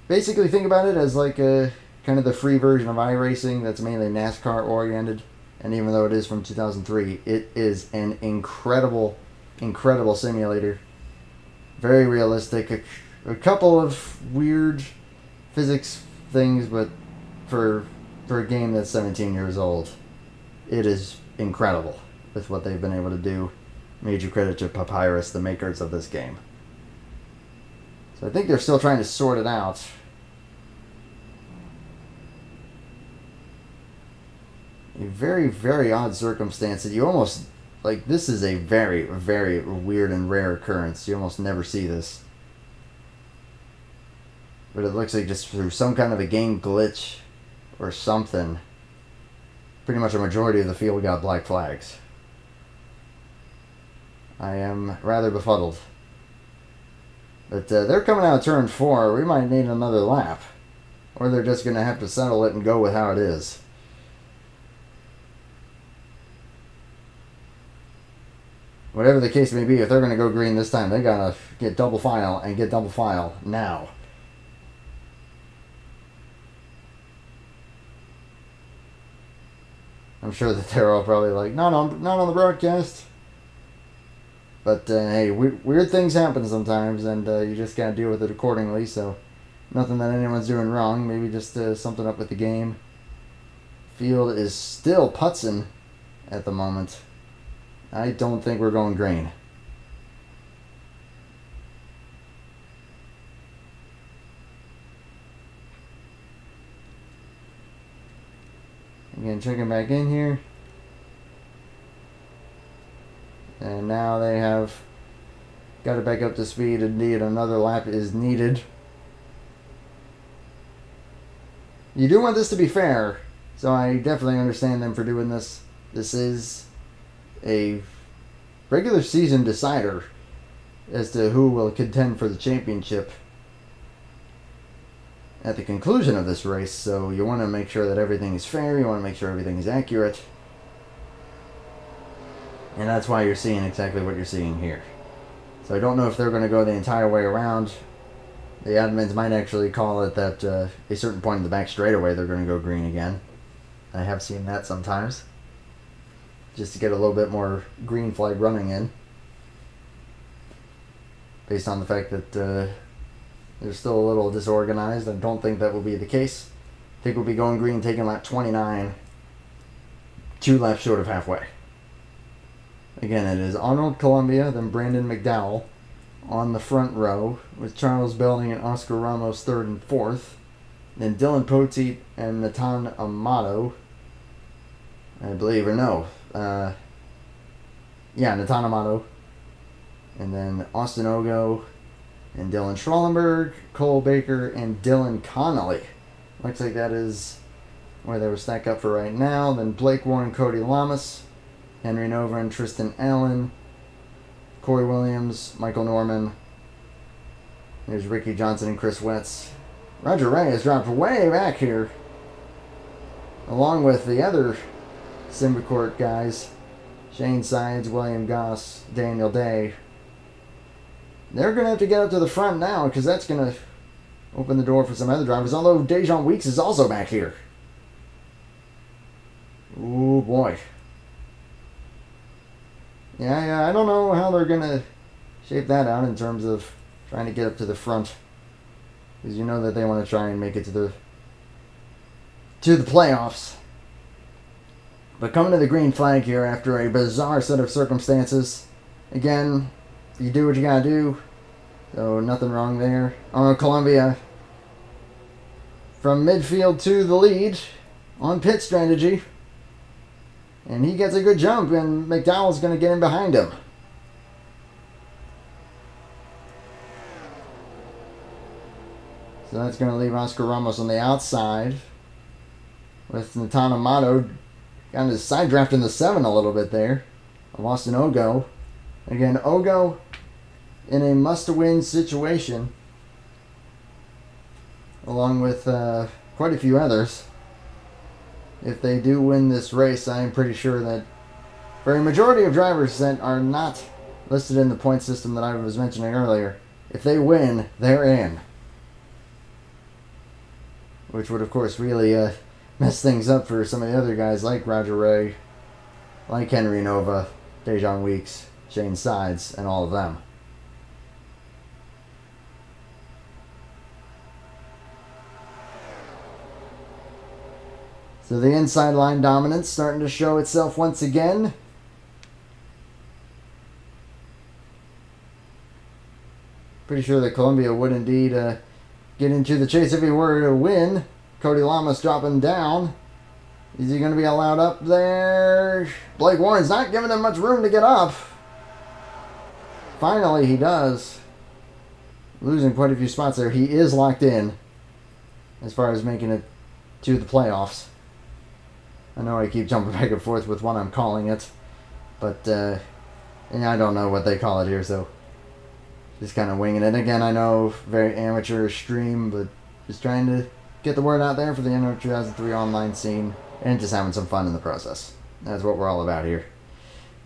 Basically, think about it as like a kind of the free version of iRacing that's mainly NASCAR oriented. And even though it is from 2003, it is an incredible simulator. Very realistic. A couple of weird physics things, but for a game that's 17 years old, it is incredible with what they've been able to do. Major credit to Papyrus, the makers of this game. So I think they're still trying to sort it out. A very, very odd circumstance that you almost, like, this is a very, very weird and rare occurrence. You almost never see this. But it looks like just through some kind of a game glitch or something, pretty much a majority of the field got black flags. I am rather befuddled. But they're coming out of turn 4. We might need another lap. Or they're just going to have to settle it and go with how it is. Whatever the case may be, if they're going to go green this time, they got to get double file and get double file now. I'm sure that they're all probably like, not on the broadcast. But hey, weird things happen sometimes, and you just gotta deal with it accordingly. So, nothing that anyone's doing wrong. Maybe just something up with the game. Field is still putzing at the moment. I don't think we're going green. Again, checking back in here. And now they have got it back up to speed. Indeed, another lap is needed. You do want this to be fair, so I definitely understand them for doing this. This is a regular season decider as to who will contend for the championship at the conclusion of this race, so you want to make sure that everything is fair, you want to make sure everything is accurate. And that's why you're seeing exactly what you're seeing here. So I don't know if they're going to go the entire way around. The admins might actually call it that a certain point in the back straightaway they're going to go green again. I have seen that sometimes. Just to get a little bit more green flag running in. Based on the fact that they're still a little disorganized. I don't think that will be the case. I think we'll be going green, taking lap 29. 2 laps short of halfway. Again, it is Arnold Columbia, then Brandon McDowell on the front row, with Charles Belding and Oscar Ramos 3rd and 4th. Then Dylan Poteet and Natan Amato, I believe, or no. Natan Amato. And then Austin Ogo and Dylan Schrollenberg, Cole Baker, and Dylan Connolly. Looks like that is where they were stacked up for right now. Then Blake Warren, Cody Lamas, Henry Nova and Tristan Allen, Corey Williams, Michael Norman. There's Ricky Johnson and Chris Wetz. Roger Ray has dropped way back here, along with the other Simbacourt guys, Shane Sides, William Goss, Daniel Day. They're going to have to get up to the front now, because that's going to open the door for some other drivers, although Dejan Weeks is also back here. Ooh, boy. Yeah, I don't know how they're going to shape that out in terms of trying to get up to the front. because you know that they want to try and make it to the playoffs. But coming to the green flag here after a bizarre set of circumstances. Again, you do what you gotta do. So nothing wrong there. Columbia from midfield to the lead on pit strategy. And he gets a good jump, and McDowell's going to get in behind him. So that's going to leave Oscar Ramos on the outside. With Natana Mato kind of side drafting the 7 a little bit there. Of Austin Ogo. Again, Ogo in a must-win situation. Along with quite a few others. If they do win this race, I am pretty sure that for a majority of drivers that are not listed in the point system that I was mentioning earlier, if they win, they're in. Which would, of course, really mess things up for some of the other guys like Roger Ray, like Henry Nova, Dejan Weeks, Shane Sides, and all of them. So the inside line dominance starting to show itself once again. Pretty sure that Columbia would indeed get into the chase if he were to win. Cody Lamas dropping down. Is he going to be allowed up there? Blake Warren's not giving him much room to get up. Finally, he does. Losing quite a few spots there. He is locked in as far as making it to the playoffs. I know I keep jumping back and forth with what I'm calling it, but I don't know what they call it here, so just kind of winging it. Again, I know very amateur stream, but just trying to get the word out there for the NO 2003 online scene and just having some fun in the process. That's what we're all about here.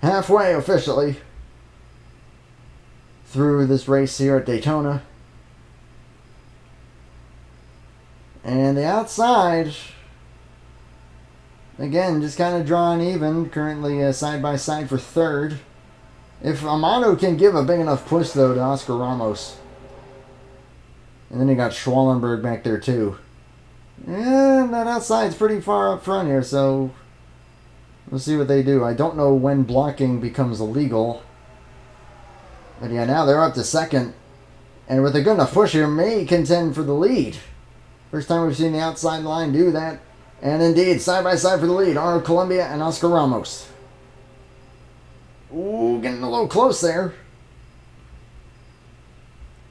Halfway officially through this race here at Daytona. And the outside, again, just kind of drawing even. Currently side by side for third. If Amato can give a big enough push, though, to Oscar Ramos. And then you got Schwallenberg back there, too. And that outside's pretty far up front here, so we'll see what they do. I don't know when blocking becomes illegal. But yeah, now they're up to second. And with a good enough push here, may contend for the lead. First time we've seen the outside line do that. And indeed, side by side for the lead, Arnold Columbia and Oscar Ramos. Ooh, getting a little close there.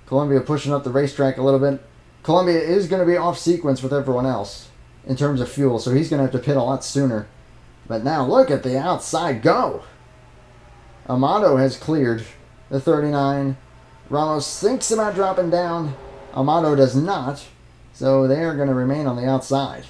Columbia pushing up the racetrack a little bit. Columbia is going to be off sequence with everyone else in terms of fuel, so he's going to have to pit a lot sooner. But now look at the outside go. Amato has cleared the 39. Ramos thinks about dropping down. Amato does not, so they are going to remain on the outside.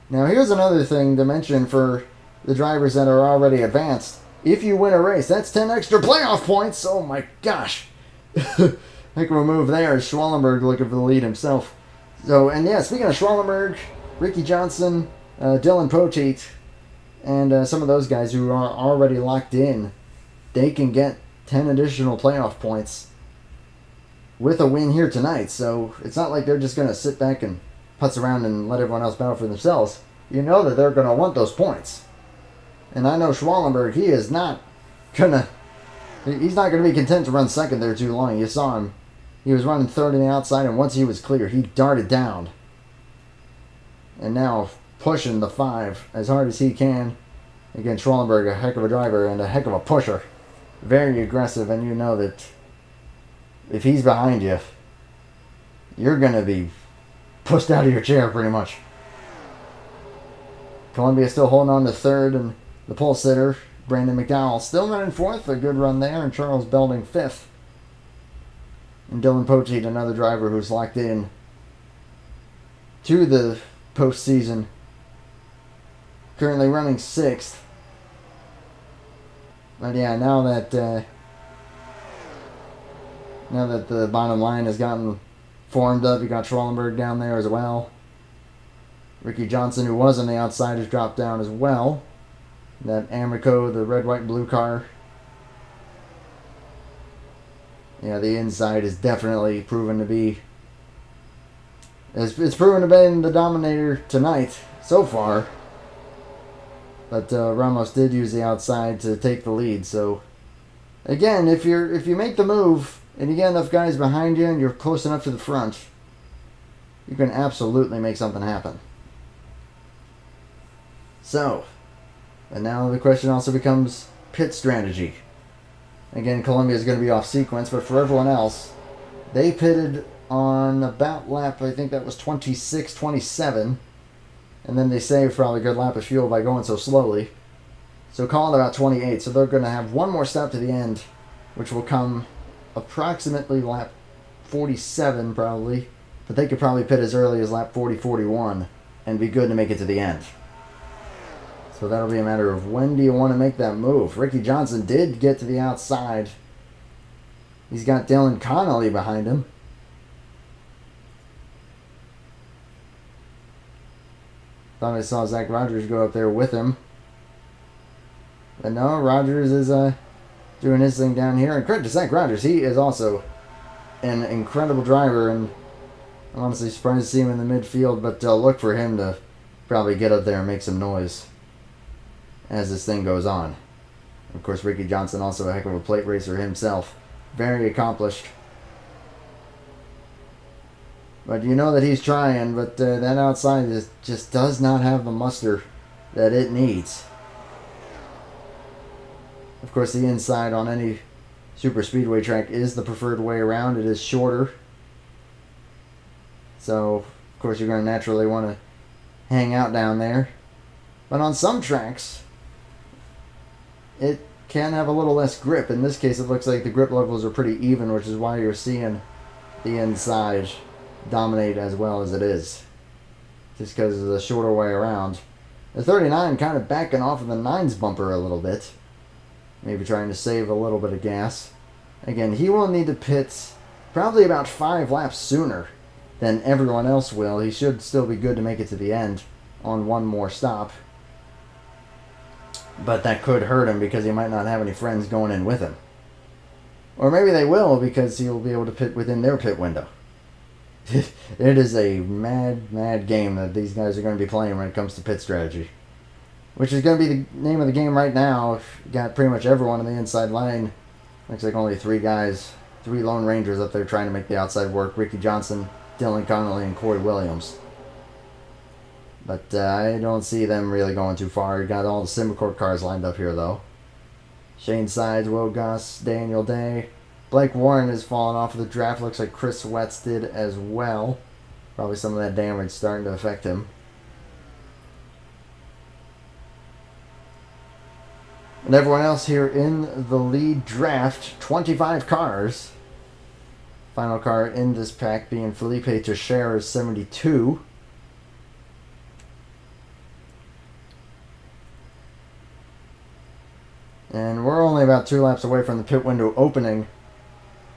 Now here's another thing to mention for the drivers that are already advanced. If you win a race, that's 10 extra playoff points. Oh my gosh. Heck of a move there. Schwallenberg looking for the lead himself. So, and yeah, speaking of Schwallenberg, Ricky Johnson, Dylan Poteet, and some of those guys who are already locked in, they can get 10 additional playoff points with a win here tonight. So it's not like they're just going to sit back and putz around and let everyone else battle for themselves. You know that they're going to want those points. And I know Schwallenberg, he's not going to be content to run second there too long. You saw him. He was running third on the outside, and once he was clear, he darted down. And now pushing the 5 as hard as he can. Again, Schwallenberg, a heck of a driver and a heck of a pusher. Very aggressive, and you know that if he's behind you, you're going to be pushed out of your chair pretty much. Columbia still holding on to third, and the pole sitter, Brandon McDowell, still running fourth. A good run there, and Charles Belding fifth. And Dylan Poteet, another driver who's locked in to the postseason, currently running sixth. But yeah, now that the bottom line has gotten formed up, you got Schwallenberg down there as well. Ricky Johnson, who was on the outside, has dropped down as well. That Amico, the red, white, and blue car. Yeah, the inside is definitely proven to be... It's proven to be the dominator tonight, so far. But Ramos did use the outside to take the lead, so... Again, if you make the move, and you get enough guys behind you, and you're close enough to the front, you can absolutely make something happen. So, and now the question also becomes pit strategy. Again, Columbia is going to be off sequence, but for everyone else, they pitted on about lap, I think that was 26, 27, and then they saved probably a good lap of fuel by going so slowly. So call it about 28, so they're going to have one more stop to the end, which will come approximately lap 47 probably, but they could probably pit as early as lap 40, 41 and be good to make it to the end. So that'll be a matter of when do you want to make that move. Ricky Johnson did get to the outside. He's got Dylan Connolly behind him. Thought I saw Zach Rogers go up there with him. But no, Rogers is doing his thing down here. And credit to Zach Rogers. He is also an incredible driver. And I'm honestly surprised to see him in the midfield. But look for him to probably get up there and make some noise as this thing goes on. Of course, Ricky Johnson, also a heck of a plate racer himself. Very accomplished. But you know that he's trying, but that outside just does not have the muster that it needs. Of course, the inside on any super speedway track is the preferred way around. It is shorter. So, of course, you're going to naturally want to hang out down there. But on some tracks, it can have a little less grip. In this case, it looks like the grip levels are pretty even, which is why you're seeing the inside dominate as well as it is. Just because of the shorter way around. The 39 kind of backing off of the 9's bumper a little bit. Maybe trying to save a little bit of gas. Again, he will need to pit probably about 5 laps sooner than everyone else will. He should still be good to make it to the end on one more stop. But that could hurt him because he might not have any friends going in with him. Or maybe they will because he'll be able to pit within their pit window. It is a mad, mad game that these guys are going to be playing when it comes to pit strategy. Which is going to be the name of the game right now. You got pretty much everyone on the inside line. Looks like only 3 guys, 3 Lone Rangers up there trying to make the outside work. Ricky Johnson, Dylan Connolly, and Corey Williams. But I don't see them really going too far. You got all the Symbicort cars lined up here, though. Shane Sides, Will Gus, Daniel Day. Blake Warren has fallen off of the draft. Looks like Chris Wetz did as well. Probably some of that damage starting to affect him. And everyone else here in the lead draft, 25 cars. Final car in this pack being Felipe Teixeira's 72. And we're only about 2 laps away from the pit window opening.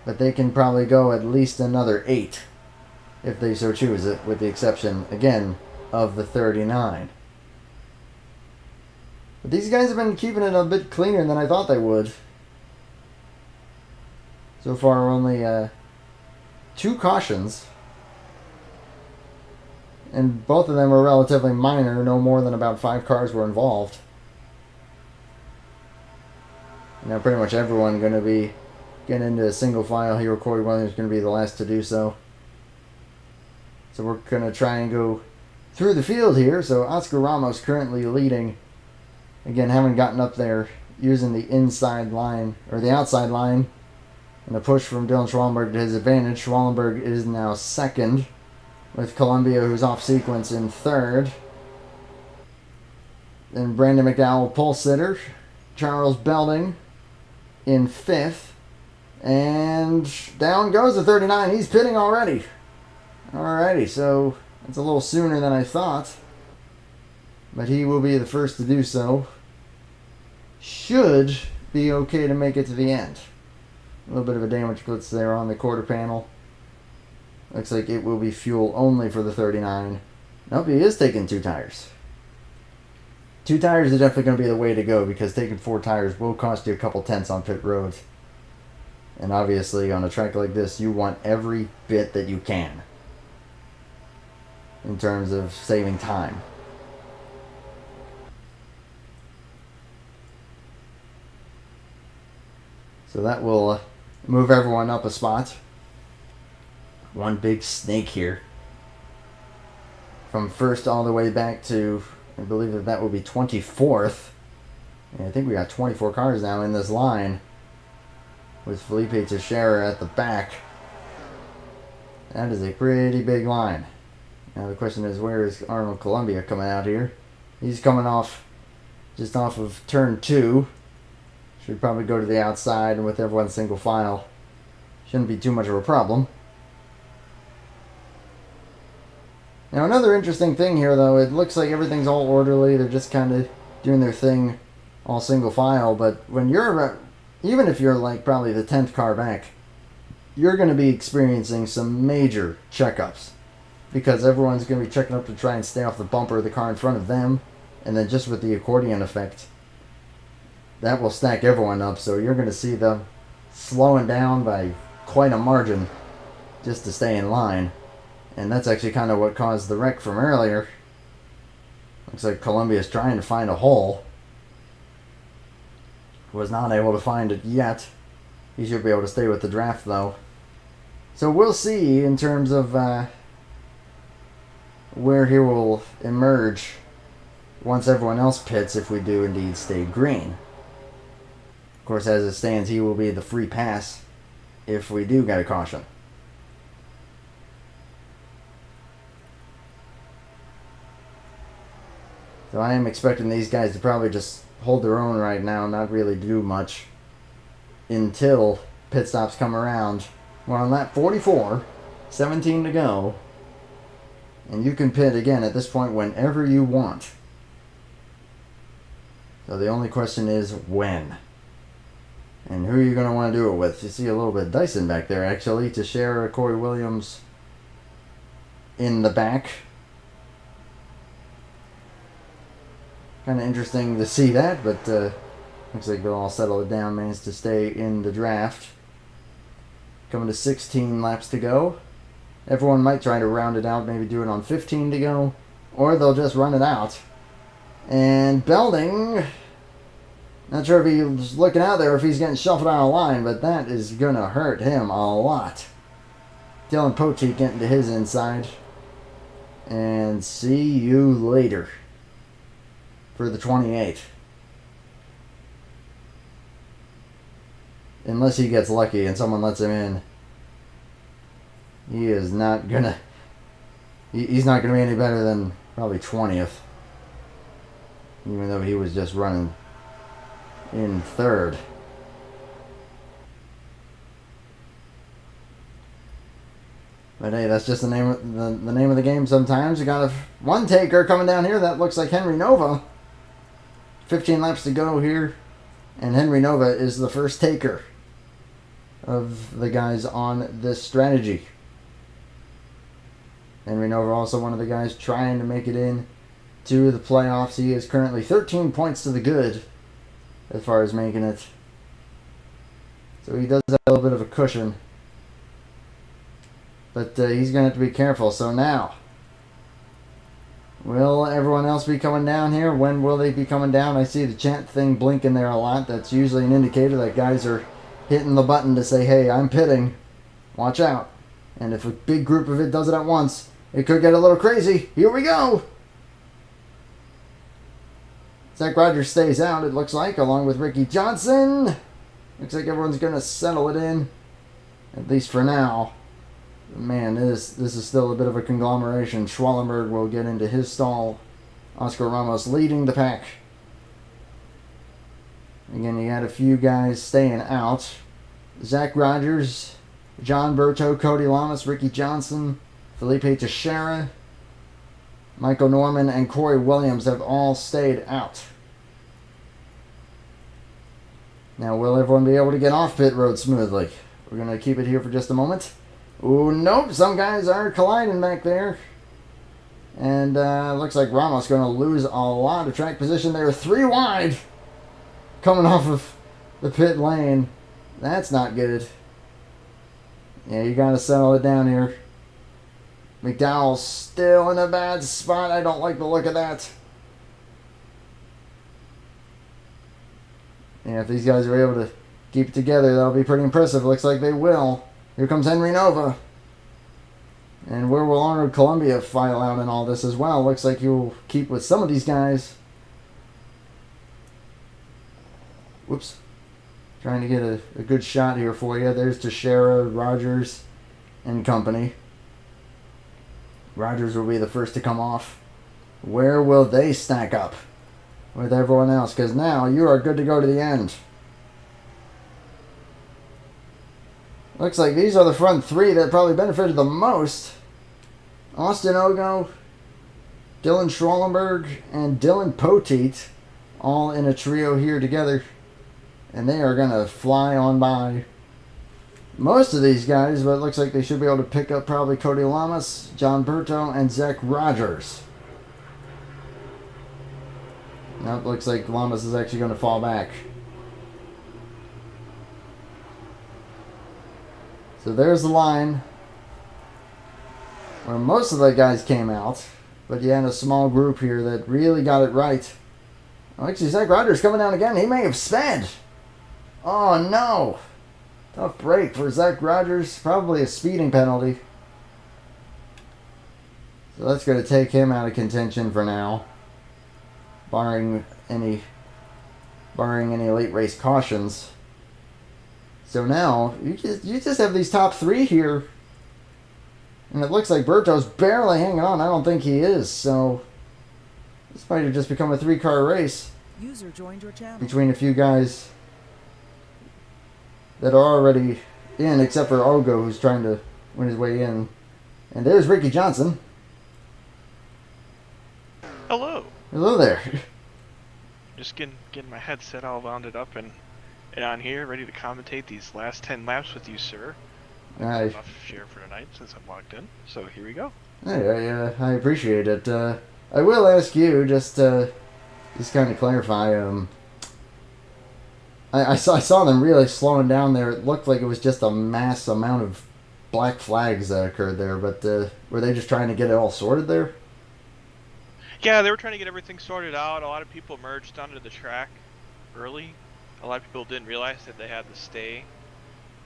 But they can probably go at least another 8 if they so choose it, with the exception, again, of the 39. But these guys have been keeping it a bit cleaner than I thought they would. So far, only 2 cautions. And both of them were relatively minor. No more than about 5 cars were involved. Now pretty much everyone going to be getting into a single file here. Corey Williams is going to be the last to do so. So we're going to try and go through the field here. So Oscar Ramos currently leading. Again, haven't gotten up there using the inside line, or the outside line. And a push from Dylan Schwallenberg to his advantage. Schwallenberg is now second, with Columbia, who's off sequence, in third. Then Brandon McDowell, pole sitter. Charles Belding in 5th. And down goes the 39. He's pitting already. Alrighty, so that's a little sooner than I thought. But he will be the first to do so. Should be okay to make it to the end. A little bit of a damage glitch there on the quarter panel. Looks like it will be fuel only for the 39. Nope, he is taking 2 tires. 2 tires is definitely going to be the way to go, because taking 4 tires will cost you a couple tenths on pit roads. And obviously on a track like this, you want every bit that you can in terms of saving time. So that will move everyone up a spot. One big snake here. From first all the way back to, I believe that will be 24th. And I think we got 24 cars now in this line, with Felipe Teixeira at the back. That is a pretty big line. Now the question is, where is Arnold Columbia coming out here? He's coming off, just off of turn 2. Should probably go to the outside, and with everyone single file, shouldn't be too much of a problem. Now another interesting thing here, though, it looks like everything's all orderly. They're just kind of doing their thing, all single file. But when you're, even if you're like probably the 10th car back, you're going to be experiencing some major checkups, because everyone's going to be checking up to try and stay off the bumper of the car in front of them, and then just with the accordion effect, that will stack everyone up. So you're going to see them slowing down by quite a margin just to stay in line. And that's actually kind of what caused the wreck from earlier. Looks like Columbia's trying to find a hole. Was not able to find it yet. He should be able to stay with the draft, though. So we'll see in terms of where he will emerge once everyone else pits, if we do indeed stay green. Of course, as it stands, he will be the free pass if we do get a caution. So I am expecting these guys to probably just hold their own right now, not really do much until pit stops come around. We're on lap 44, 17 to go. And you can pit again at this point whenever you want. So the only question is when. And who are you going to want to do it with? You see a little bit of Dyson back there, actually. Teixeira, Corey Williams in the back. Kind of interesting to see that, but looks like they'll all settle it down, managed to stay in the draft. Coming to 16 laps to go. Everyone might try to round it out, maybe do it on 15 to go, or they'll just run it out. And Belding, not sure if he's looking out there, if he's getting shuffled out of line, but that is going to hurt him a lot. Dylan Poteet getting to his inside. And see you later for the 28. Unless he gets lucky and someone lets him in. He is not going to... He's not going to be any better than probably 20th. Even though he was just running in third. But hey, that's just the name of the game sometimes. You got one taker coming down here. That looks like Henry Nova. 15 laps to go here. And Henry Nova is the first taker of the guys on this strategy. Henry Nova also one of the guys trying to make it in to the playoffs. He is currently 13 points to the good as far as making it. So he does have a little bit of a cushion. But he's going to have to be careful. So now, will everyone else be coming down here? When will they be coming down? I see the chant thing blinking there a lot. That's usually an indicator that guys are hitting the button to say, hey, I'm pitting. Watch out. And if a big group of it does it at once, it could get a little crazy. Here we go. Zach Rogers stays out, it looks like, along with Ricky Johnson. Looks like everyone's going to settle it in, at least for now. Man, this is still a bit of a conglomeration. Schwallenberg will get into his stall. Oscar Ramos leading the pack. Again, you got a few guys staying out. Zach Rogers, John Berto, Cody Lamas, Ricky Johnson, Felipe Teixeira, Michael Norman, and Corey Williams have all stayed out. Now, will everyone be able to get off pit road smoothly? We're going to keep it here for just a moment. Ooh, nope, some guys are colliding back there. And looks like Ramos going to lose a lot of track position there. 3 wide coming off of the pit lane. That's not good. Yeah, you gotta settle it down here. McDowell's still in a bad spot. I don't like the look of that. Yeah, if these guys are able to keep it together, that'll be pretty impressive. Looks like they will. Here comes Henry Nova. And where will Arnold Columbia file out in all this as well? Looks like he'll keep with some of these guys. Whoops. Trying to get a good shot here for you. There's Teixeira, Rogers, and company. Rogers will be the first to come off. Where will they stack up with everyone else? Because now you are good to go to the end. Looks like these are the front three that probably benefited the most. Austin Ogo, Dylan Schwallenberg, and Dylan Poteet all in a trio here together. And they are going to fly on by most of these guys, but it looks like they should be able to pick up probably Cody Lamas, John Berto, and Zach Rogers. Now it looks like Lamas is actually going to fall back. So there's the line where most of the guys came out, but you had a small group here that really got it right. Oh, actually, Zach Rogers coming down again. He may have sped. Oh, no. Tough break for Zach Rogers. Probably a speeding penalty. So that's going to take him out of contention for now. Barring any late race cautions. So now, you just have these top three here. And it looks like Berto's barely hanging on. I don't think he is. So this might have just become a three-car race. User joined your channel. Between a few guys that are already in, except for Ogo, who's trying to win his way in. And there's Ricky Johnson. Hello. Hello there. Just getting my headset all wounded up and on here, ready to commentate these last 10 laps with you, sir. Hi. Enough share for tonight since I'm logged in. So here we go. Hey, I appreciate it. I will ask you just kind of clarify. I saw them really slowing down there. It looked like it was just a mass amount of black flags that occurred there. But were they just trying to get it all sorted there? Yeah, they were trying to get everything sorted out. A lot of people merged onto the track early. A lot of people didn't realize that they had to stay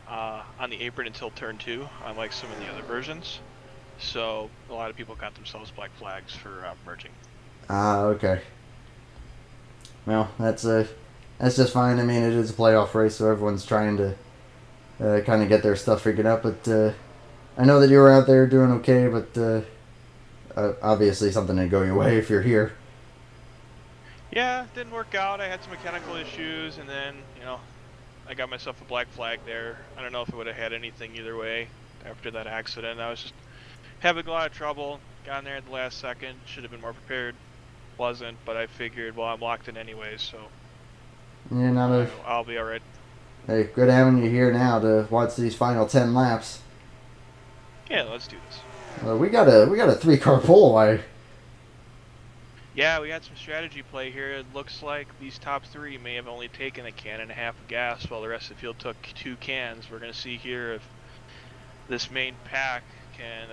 on the apron until turn 2, unlike some of the other versions. So a lot of people got themselves black flags for merging. Ah, okay. Well, that's just fine. I mean, it is a playoff race, so everyone's trying to kind of get their stuff figured out. But I know that you were out there doing okay, but obviously something didn't go your way if you're here. Yeah, didn't work out. I had some mechanical issues, and then, I got myself a black flag there. I don't know if it would have had anything either way after that accident. I was just having a lot of trouble. Got in there at the last second. Should have been more prepared. Wasn't, but I figured, well, I'm locked in anyways, so Yeah, I'll be alright. Hey, good having you here now to watch these final 10 laps. Yeah, let's do this. We got a 3-car pull away. Yeah, we had some strategy play here. It looks like these top 3 may have only taken a can and a half of gas while the rest of the field took 2 cans. We're going to see here if this main pack can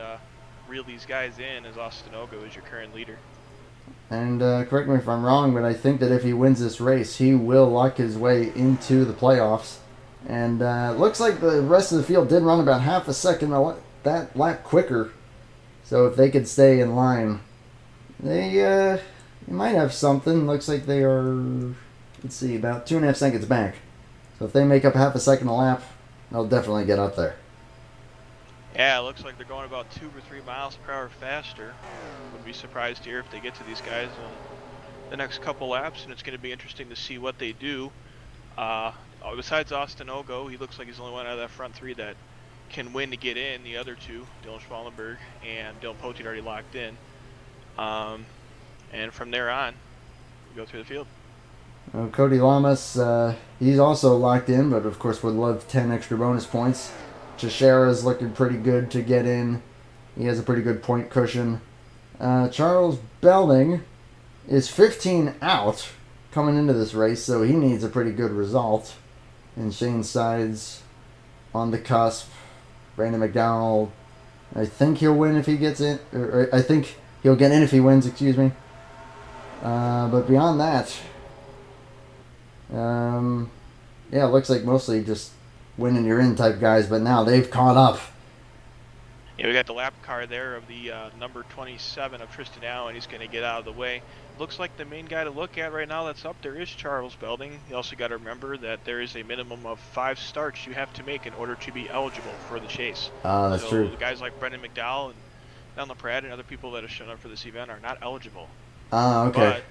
reel these guys in, as Austin Ogo is your current leader. And correct me if I'm wrong, but I think that if he wins this race, he will luck his way into the playoffs. And looks like the rest of the field did run about half a second that lap quicker. So if they could stay in line, they might have something. Looks like they are, let's see, about 2.5 seconds back. So if they make up half a second a lap, they'll definitely get up there. Yeah, it looks like they're going about 2 or 3 miles per hour faster. Wouldn't be surprised here if they get to these guys in the next couple laps, and it's going to be interesting to see what they do. Besides Austin Ogo, he looks like he's the only one out of that front 3 that can win to get in. The other 2, Dylan Schwallenberg and Dylan Poteet, already locked in. And from there on, we go through the field. Cody Lamas, he's also locked in, but of course would love 10 extra bonus points. Teixeira's looking pretty good to get in. He has a pretty good point cushion. Charles Belding is 15 out coming into this race, so he needs a pretty good result. And Shane Sides on the cusp. Brandon McDowell, I think he'll win if he gets in. Or I think he'll get in if he wins, excuse me. But beyond that, yeah, it looks like mostly just winning you're in type guys, but now they've caught up. Yeah, we got the lap car there of the number 27 of Tristan Allen. He's going to get out of the way. Looks like the main guy to look at right now that's up there is Charles Belding. You also got to remember that there is a minimum of 5 starts you have to make in order to be eligible for the chase. That's true. So guys like Brendan McDowell and Don LaPrade and other people that have shown up for this event are not eligible. Okay. But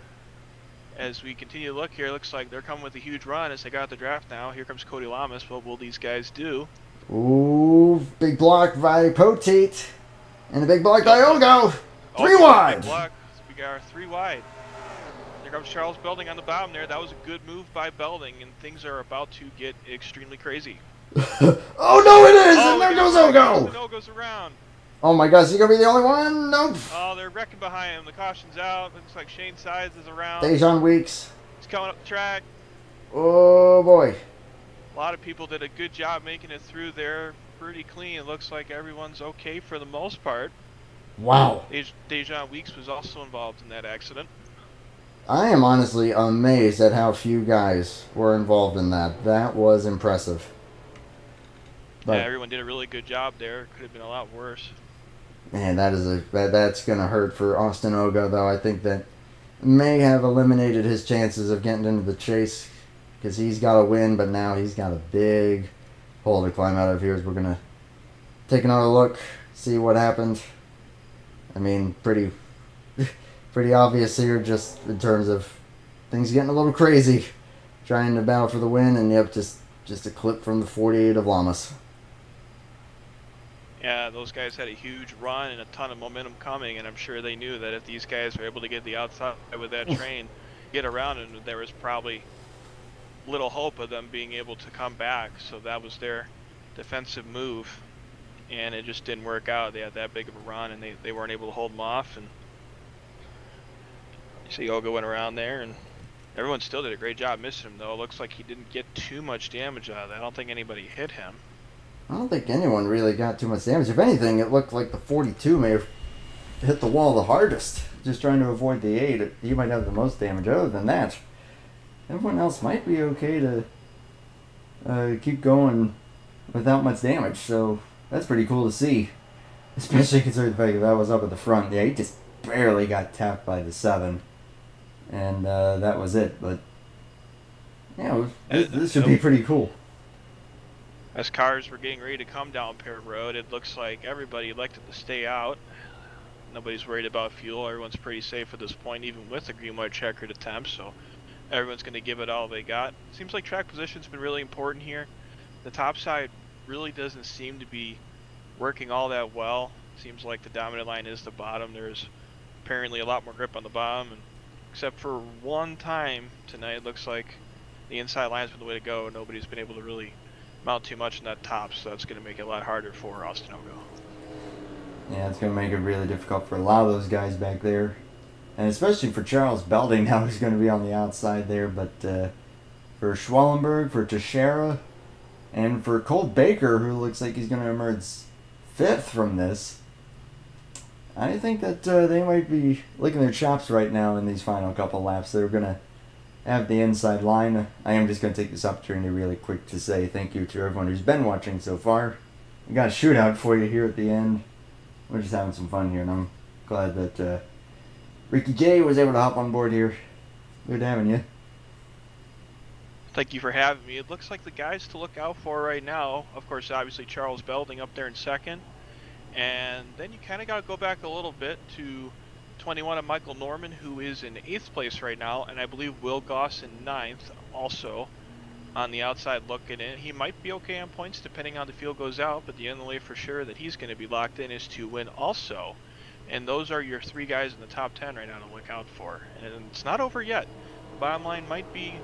as we continue to look here, it looks like they're coming with a huge run as they got the draft now. Here comes Cody Lamas. What will these guys do? Ooh, big block by Poteet. And a big block by Ogo. 3 wide. Big block. We got 3 wide. Here comes Charles Belding on the bottom there. That was a good move by Belding, and things are about to get extremely crazy. Oh, no, it is! And there goes Ogo! No goes around. Oh, my gosh, is he going to be the only one? Nope. Oh, they're wrecking behind him. The caution's out. Looks like Shane Sides is around. Dejan Weeks. He's coming up the track. Oh, boy. A lot of people did a good job making it through there pretty clean. It looks like everyone's okay for the most part. Wow. Dejan Weeks was also involved in that accident. I am honestly amazed at how few guys were involved in that. That was impressive. But yeah, everyone did a really good job there. It could have been a lot worse. Man, that's going to hurt for Austin Ogo, though. I think that may have eliminated his chances of getting into the chase. Because he's got to win, but now he's got a big hole to climb out of here. As we're going to take another look, see what happened. I mean, pretty obvious here, just in terms of things getting a little crazy. Trying to battle for the win, and yep, just a clip from the 48 of Lamas. Yeah, those guys had a huge run and a ton of momentum coming, and I'm sure they knew that if these guys were able to get the outside with that train, get around, and there was probably little hope of them being able to come back. So that was their defensive move, and it just didn't work out. They had that big of a run, and they weren't able to hold them off. And you see Ogo went around there, and everyone still did a great job missing him, though. It looks like he didn't get too much damage out of that. I don't think anybody hit him. I don't think anyone really got too much damage. If anything, it looked like the 42 may have hit the wall the hardest, just trying to avoid the 8. He might have the most damage. Other than that, everyone else might be okay to keep going without much damage. So that's pretty cool to see, especially considering the fact that was up at the front. Yeah, he just barely got tapped by the 7, and that was it. But yeah, this should be pretty cool. As cars were getting ready to come down Pear Road, it looks like everybody elected to stay out. Nobody's worried about fuel. Everyone's pretty safe at this point, even with the green-white checkered attempt. So everyone's going to give it all they got. Seems like track position's been really important here. The top side really doesn't seem to be working all that well. Seems like the dominant line is the bottom. There's apparently a lot more grip on the bottom, and except for one time tonight, it looks like the inside line's been the way to go. Nobody's been able to really mount too much in that top, so that's going to make it a lot harder for Austin Ogo. Yeah, it's going to make it really difficult for a lot of those guys back there. And especially for Charles Belding now, he's going to be on the outside there. But for Schwallenberg, for Teixeira, and for Colt Baker, who looks like he's going to emerge 5th from this, I think that they might be licking their chops right now in these final couple laps. They're going to have the inside line. I am just going to take this opportunity really quick to say thank you to everyone who's been watching so far. We got a shootout for you here at the end. We're just having some fun here, and I'm glad that Ricky J was able to hop on board here. Good having you. Thank you for having me. It looks like the guys to look out for right now, of course, obviously Charles Belding up there in 2nd. And then you kind of got to go back a little bit to 21 of Michael Norman, who is in 8th place right now, and I believe Will Goss in 9th also on the outside looking in. He might be okay on points depending on how the field goes out, but the only way for sure that he's going to be locked in is to win also. And those are your 3 guys in the top 10 right now to look out for. And it's not over yet. The bottom line might be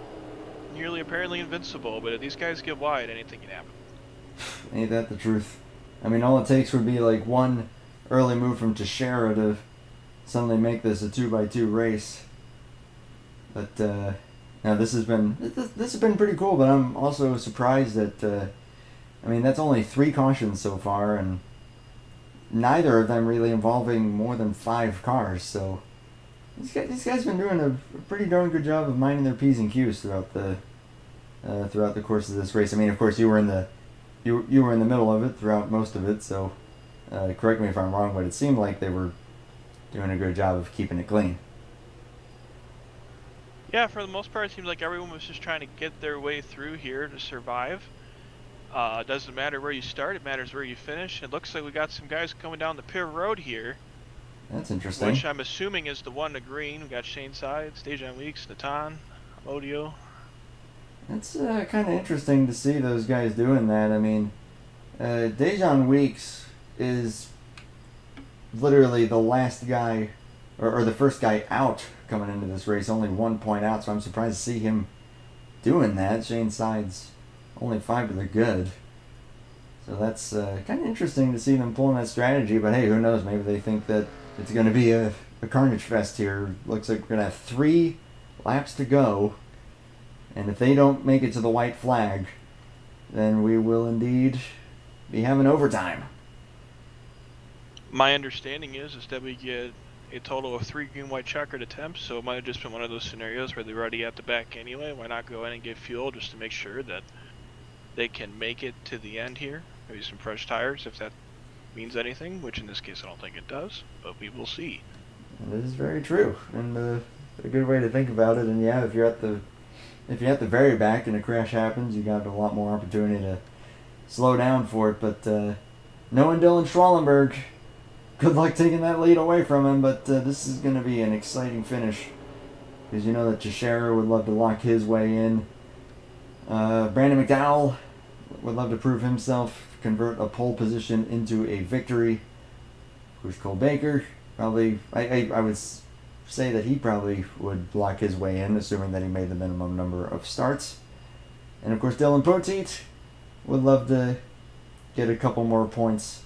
nearly apparently invincible, but if these guys get wide, anything can happen. Ain't that the truth? I mean, all it takes would be like one early move from Teixeira to suddenly make this a 2x2 race. But now this has been pretty cool. But I'm also surprised that I mean, that's only 3 cautions so far, and neither of them really involving more than 5 cars. So these guys been doing a pretty darn good job of minding their p's and q's throughout the course of this race. I mean, of course, you were in the middle of it throughout most of it. So correct me if I'm wrong, but it seemed like they were doing a good job of keeping it clean. Yeah, for the most part, it seems like everyone was just trying to get their way through here to survive. It doesn't matter where you start, it matters where you finish. It looks like we got some guys coming down the pit road here. That's interesting. Which I'm assuming is the one to green. We got Shane Sides, Dejan Weeks, Natan, Odio. It's kind of interesting to see those guys doing that. I mean, Dejan Weeks is literally the last guy, or the first guy out coming into this race, only 1 point out, so I'm surprised to see him doing that. Shane Sides only 5 to the good. So that's kind of interesting to see them pulling that strategy, but hey, who knows? Maybe they think that it's going to be a carnage fest here. Looks like we're going to have 3 laps to go, and if they don't make it to the white flag, then we will indeed be having overtime. My understanding is that we get a total of 3 green-white checkered attempts, so it might have just been one of those scenarios where they're already at the back anyway. Why not go in and get fuel just to make sure that they can make it to the end here? Maybe some fresh tires if that means anything, which in this case I don't think it does, but we will see. That is very true, and a good way to think about it. And yeah, if you're at the very back and a crash happens, you got a lot more opportunity to slow down for it. But knowing Dylan Schwallenberg, good luck taking that lead away from him. But this is going to be an exciting finish, because you know that Teixeira would love to lock his way in. Brandon McDowell would love to prove himself, convert a pole position into a victory. Of course, Cole Baker probably, I would say that he probably would lock his way in, assuming that he made the minimum number of starts. And of course, Dylan Poteet would love to get a couple more points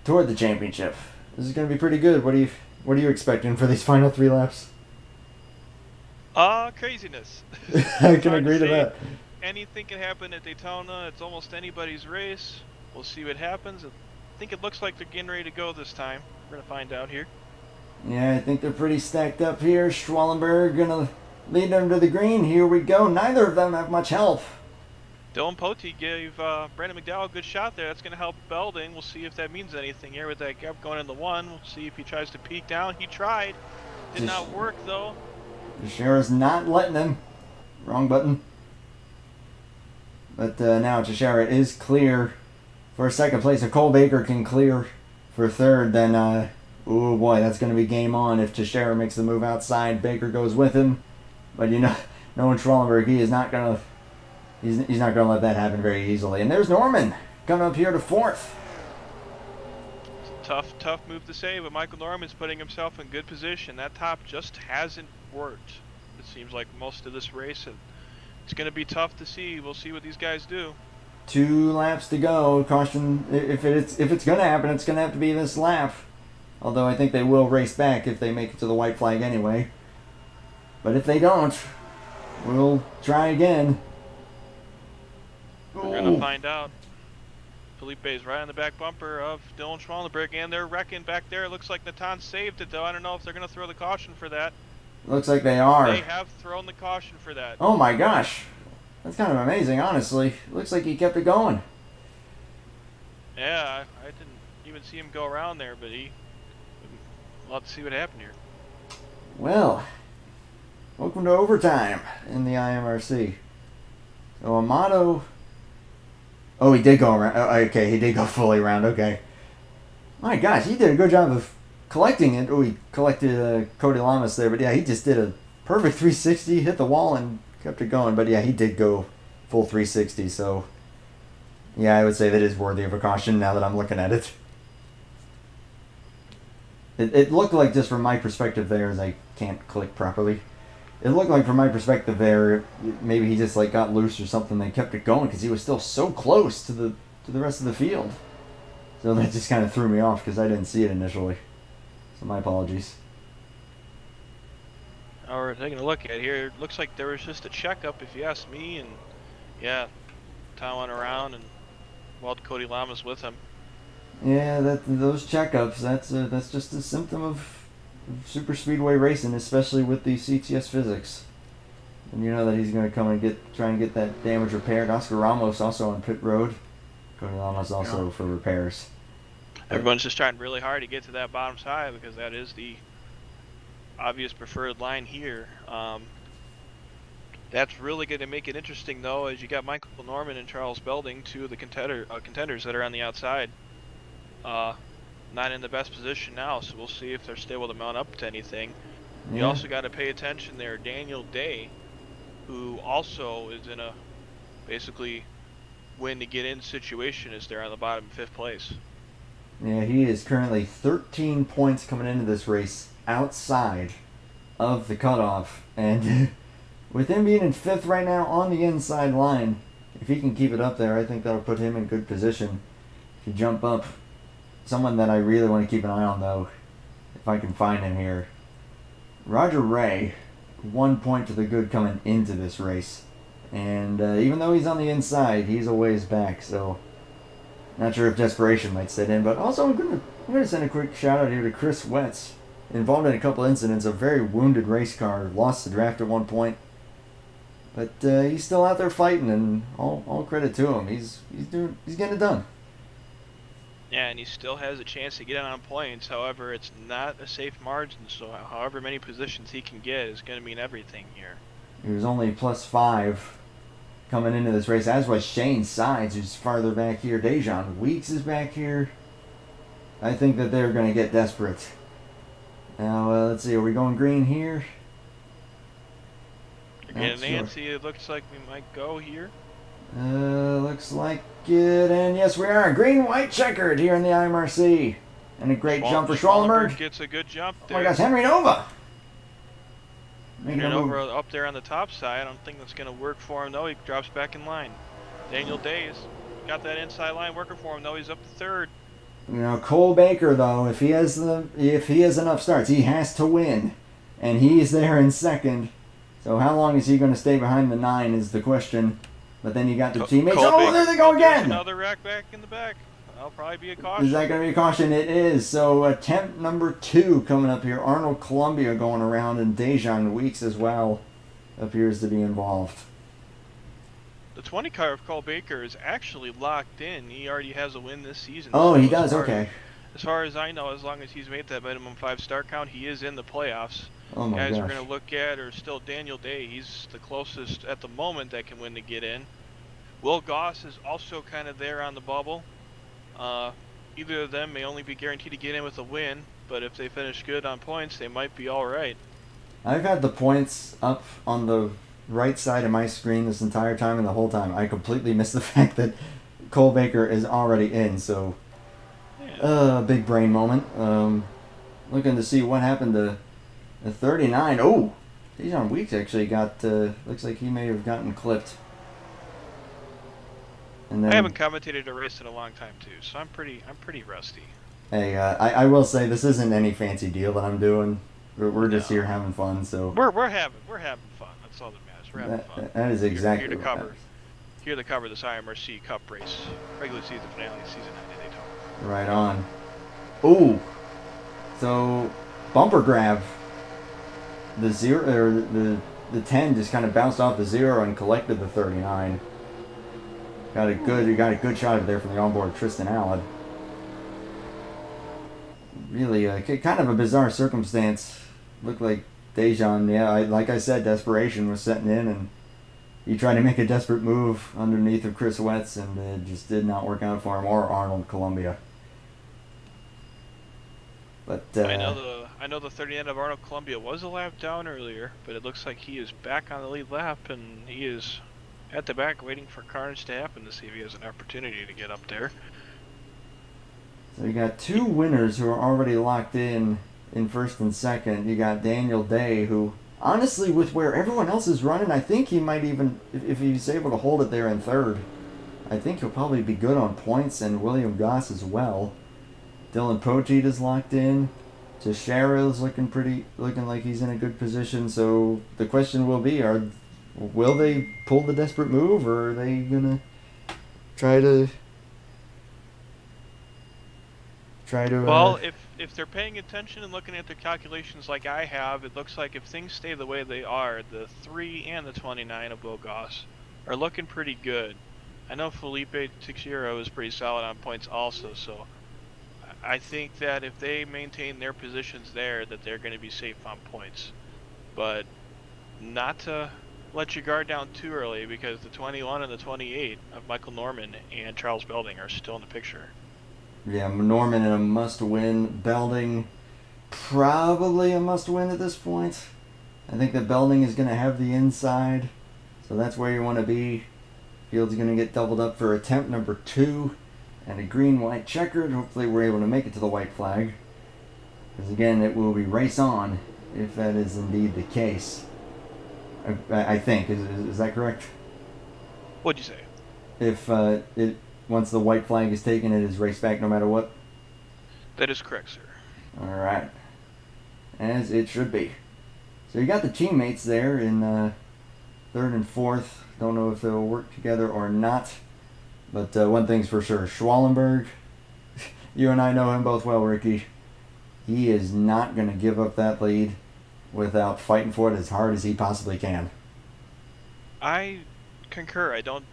toward the championship. This is going to be pretty good. What are you expecting for these final 3 laps? Craziness. I can agree to that. Anything can happen at Daytona. It's almost anybody's race. We'll see what happens. I think it looks like they're getting ready to go this time. We're going to find out here. Yeah, I think they're pretty stacked up here. Schwallenberg going to lead them to the green. Here we go. Neither of them have much help. Dylan Poteet gave Brandon McDowell a good shot there. That's going to help Belding. We'll see if that means anything here with that gap going in the 1. We'll see if he tries to peek down. He tried. Did not work, though. Teixeira's not letting him. Wrong button. But now Teixeira is clear for 2nd place. If Cole Baker can clear for 3rd, then, oh boy, that's going to be game on. If Teixeira makes the move outside, Baker goes with him. But you know, knowing Schwallenberg, he's not going to let that happen very easily. And there's Norman coming up here to 4th. It's a tough move to say, but Michael Norman's putting himself in good position. That top just hasn't worked. It seems like most of this race, and it's going to be tough to see. We'll see what these guys do. 2 laps to go. Caution, if it's going to happen, it's going to have to be this lap. Although I think they will race back if they make it to the white flag anyway. But if they don't, we'll try again. We're going to find out. Felipe's right on the back bumper of Dylan Schwallenberg, and they're wrecking back there. It looks like Natan saved it, though. I don't know if they're going to throw the caution for that. Looks like they are. They have thrown the caution for that. Oh my gosh. That's kind of amazing, honestly. Looks like he kept it going. Yeah, I didn't even see him go around there, but we'll have to see what happened here. Well, welcome to overtime in the IMRC. So Amato... Oh, he did go around. Oh, okay, he did go fully around. Okay. My gosh, he did a good job of collecting it. Oh, he collected Cody Lamas there. But yeah, he just did a perfect 360, hit the wall, and kept it going. But yeah, he did go full 360. So yeah, I would say that is worthy of a caution now that I'm looking at it. It looked like, just from my perspective there, as I can't click properly, it looked like from my perspective there, maybe he just like got loose or something. They kept it going because he was still so close to the rest of the field. So that just kind of threw me off because I didn't see it initially. So my apologies. Now we're taking a look at here. It looks like there was just a checkup, if you ask me, and yeah, Tom went around and Well, Cody Lama's with him. Yeah, those checkups. That's just a symptom of super speedway racing, especially with the CTS physics. And you know that he's going to come and try and get that damage repaired. Oscar Ramos also on pit road. Cody Lamas also for repairs. Everyone's just trying really hard to get to that bottom side because that is the obvious preferred line here. That's really going to make it interesting, though, as you got Michael Norman and Charles Belding, two of the contenders that are on the outside. Not in the best position now, so we'll see if they're still able to mount up to anything. Yeah. You also got to pay attention there, Daniel Day, who also is in a basically win to get in situation, is there on the bottom of 5th place. Yeah, he is currently 13 points coming into this race outside of the cutoff, and with him being in 5th right now on the inside line, if he can keep it up there, I think that'll put him in good position to jump up. Someone that I really want to keep an eye on, though, if I can find him here, Roger Ray, 1 point to the good coming into this race. And even though he's on the inside, he's a ways back, so not sure if desperation might set in. But also, I'm gonna send a quick shout out here to Chris Wetz, involved in a couple incidents, a very wounded race car, lost the draft at one point. But he's still out there fighting, and all credit to him. He's getting it done. Yeah, and he still has a chance to get in on points. However, it's not a safe margin, so however many positions he can get is going to mean everything here. He was only +5 coming into this race, as was Shane Sides, who's farther back here. Dejan Weeks is back here. I think that they're going to get desperate. Now, let's see, are we going green here? Again, Nancy, it looks like we might go here. Looks like it, and yes we are. Green, white, checkered here in the IMRC. And a great jump for Schwallenberg. Gets a good jump there. Oh my gosh, Henry Nova! Henry Nova up there on the top side. I don't think that's going to work for him, though. He drops back in line. Daniel Days got that inside line working for him, though. He's up to 3rd. You know, Cole Baker, though, if he has enough starts, he has to win. And he's there in 2nd. So how long is he going to stay behind the 9 is the question. But then you got the teammates. Oh, there they go again! Another rack back in the back. That'll probably be a caution. Is that going to be a caution? It is. So attempt number 2 coming up here. Arnold Columbia going around, and Dejan Weeks as well appears to be involved. The 20 car of Cole Baker is actually locked in. He already has a win this season. Oh, so he does? Okay. As far as I know, as long as he's made that minimum 5 star count, he is in the playoffs. Oh my Guys gosh. we're going to look at are still Daniel Day. He's the closest at the moment that can win to get in. Will Goss is also kind of there on the bubble. Either of them may only be guaranteed to get in with a win, but if they finish good on points, they might be all right. I've had the points up on the right side of my screen this entire time, and the whole time I completely missed the fact that Cole Baker is already in, so big brain moment. Looking to see what happened to the 39. Oh, Dejan Weeks actually got, looks like he may have gotten clipped. And then, I haven't commentated a race in a long time too, so I'm pretty rusty. Hey, I will say this isn't any fancy deal that I'm doing. We're just here having fun, so we're having fun. That's all that matters. We're having fun. That is exactly here to cover this IMRC Cup race, regular season finale, season 9 in Daytona. Right on. Ooh, so bumper grab. The 0 or the 10 just kind of bounced off the 0 and collected the 39. You got a good shot of there from the onboard Tristan Allen. Really, kind of a bizarre circumstance. Looked like Dejan, like I said, desperation was setting in, and he tried to make a desperate move underneath of Chris Wetz, and it just did not work out for him, or Arnold Columbia. But I know the 39 of Arnold Columbia was a lap down earlier, but it looks like he is back on the lead lap, and he is at the back waiting for carnage to happen to see if he has an opportunity to get up there. So you got 2 winners who are already locked in 1st and 2nd. You got Daniel Day, who, honestly, with where everyone else is running, I think he might even, if he's able to hold it there in 3rd, I think he'll probably be good on points, and William Goss as well. Dylan Poteet is locked in. Teixeira is looking like he's in a good position. So the question will be, will they pull the desperate move, or are they gonna try to try to... Well, if they're paying attention and looking at their calculations like I have, it looks like if things stay the way they are, the 3 and the 29 of Will Goss are looking pretty good. I know Felipe Teixeira is pretty solid on points also, so I think that if they maintain their positions there, that they're going to be safe on points. But not to let your guard down too early, because the 21 and the 28 of Michael Norman and Charles Belding are still in the picture. Yeah, Norman in a must-win. Belding probably a must-win at this point. I think that Belding is going to have the inside, so that's where you want to be. Field's going to get doubled up for attempt number 2 and a green-white checkered. Hopefully we're able to make it to the white flag, because again, it will be race on if that is indeed the case. I think. Is that correct? What'd you say? If once the white flag is taken, it is race back no matter what? That is correct, sir. Alright. As it should be. So you got the teammates there in 3rd and 4th. Don't know if they'll work together or not. But one thing's for sure. Schwallenberg, you and I know him both well, Ricky. He is not going to give up that lead without fighting for it as hard as he possibly can. I concur. I don't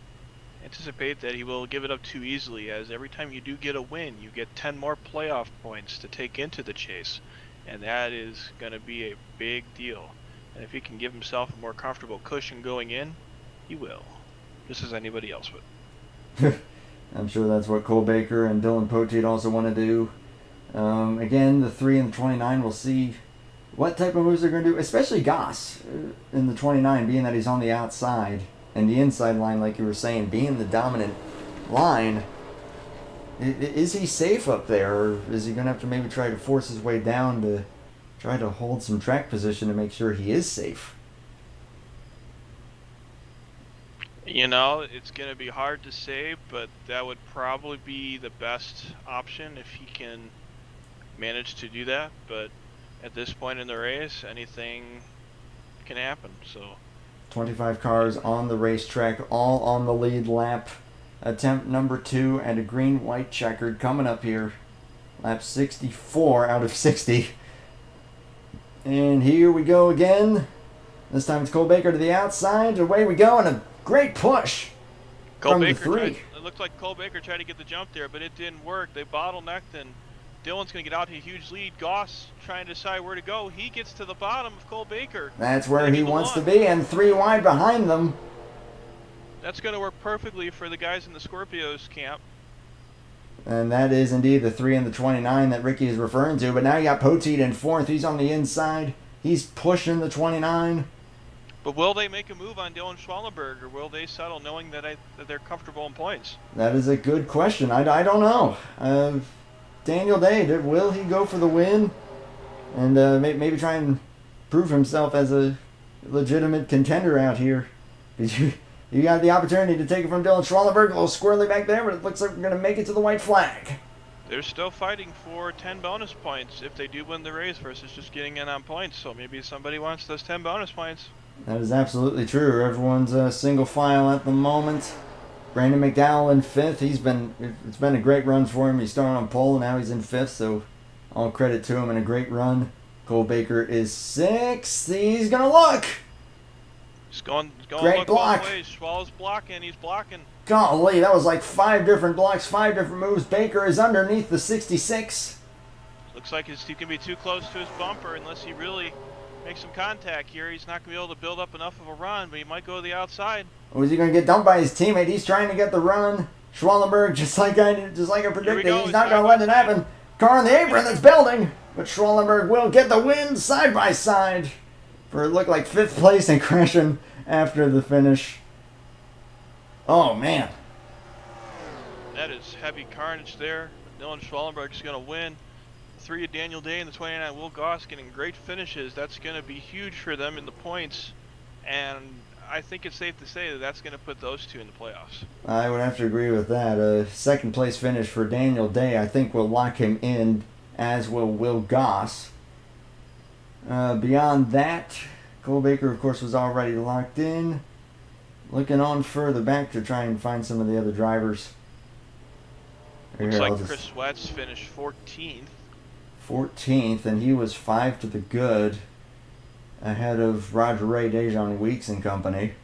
anticipate that he will give it up too easily, as every time you do get a win, you get 10 more playoff points to take into the chase. And that is going to be a big deal. And if he can give himself a more comfortable cushion going in, he will. Just as anybody else would. I'm sure that's what Cole Baker and Dylan Poteet also want to do. Again, the 3 and the 29, we'll see what type of moves they're going to do, especially Goss in the 29, being that he's on the outside, and the inside line, like you were saying, being the dominant line. Is he safe up there, or is he going to have to maybe try to force his way down to try to hold some track position to make sure he is safe? You know, it's going to be hard to say, but that would probably be the best option if he can manage to do that. But at this point in the race, anything can happen. So 25 cars on the racetrack, all on the lead lap. Attempt number 2 and a green-white checkered coming up here. Lap 64 out of 60. And here we go again. This time it's Cole Baker to the outside. Away we go, and a great push from the 3. It looked like Cole Baker tried to get the jump there, but it didn't work. They bottlenecked, and Dylan's going to get out to a huge lead. Goss trying to decide where to go. He gets to the bottom of Cole Baker. That's where he wants to be, and 3 wide behind them. That's going to work perfectly for the guys in the Scorpios camp. And that is indeed the 3 and the 29 that Ricky is referring to. But now you got Poteet in 4th. He's on the inside. He's pushing the 29. But will they make a move on Dylan Schwallenberg, or will they settle knowing that they're comfortable in points? That is a good question. I don't know. Daniel Day, will he go for the win? And maybe try and prove himself as a legitimate contender out here? You got the opportunity to take it from Dylan Schwallenberg, a little squirrely back there, but it looks like we're going to make it to the white flag. They're still fighting for 10 bonus points if they do win the race versus just getting in on points. So maybe somebody wants those 10 bonus points. That is absolutely true. Everyone's single file at the moment. Brandon McDowell in 5th. It's been a great run for him. He started on pole, now he's in 5th, so all credit to him and a great run. Cole Baker is 6th. He's going to look. He's going great look block. both ways. Schwal's blocking. He's blocking. Golly, that was like 5 different blocks, 5 different moves. Baker is underneath the 66. Looks like he can be too close to his bumper unless he really makes some contact here. He's not going to be able to build up enough of a run, but he might go to the outside. Or is he going to get dumped by his teammate? He's trying to get the run. Schwallenberg, just like I predicted, he's not going to let it happen. Car on the apron that's building, but Schwallenberg will get the win side by side for it looked like 5th place and crashing after the finish. Oh man, that is heavy carnage there. Dylan Schwallenberg is going to win. The 3 of Daniel Day and the 29 Will Goss getting great finishes. That's going to be huge for them in the points, and I think it's safe to say that that's going to put those 2 in the playoffs. I would have to agree with that. A 2nd place finish for Daniel Day, I think, will lock him in, as will Will Goss. Beyond that, Cole Baker, of course, was already locked in. Looking on further back to try and find some of the other drivers. Looks Here, I'll like just Chris Sweats finished 14th. 14th, and he was 5 to the good, ahead of Roger Ray, Dejan Weeks and company.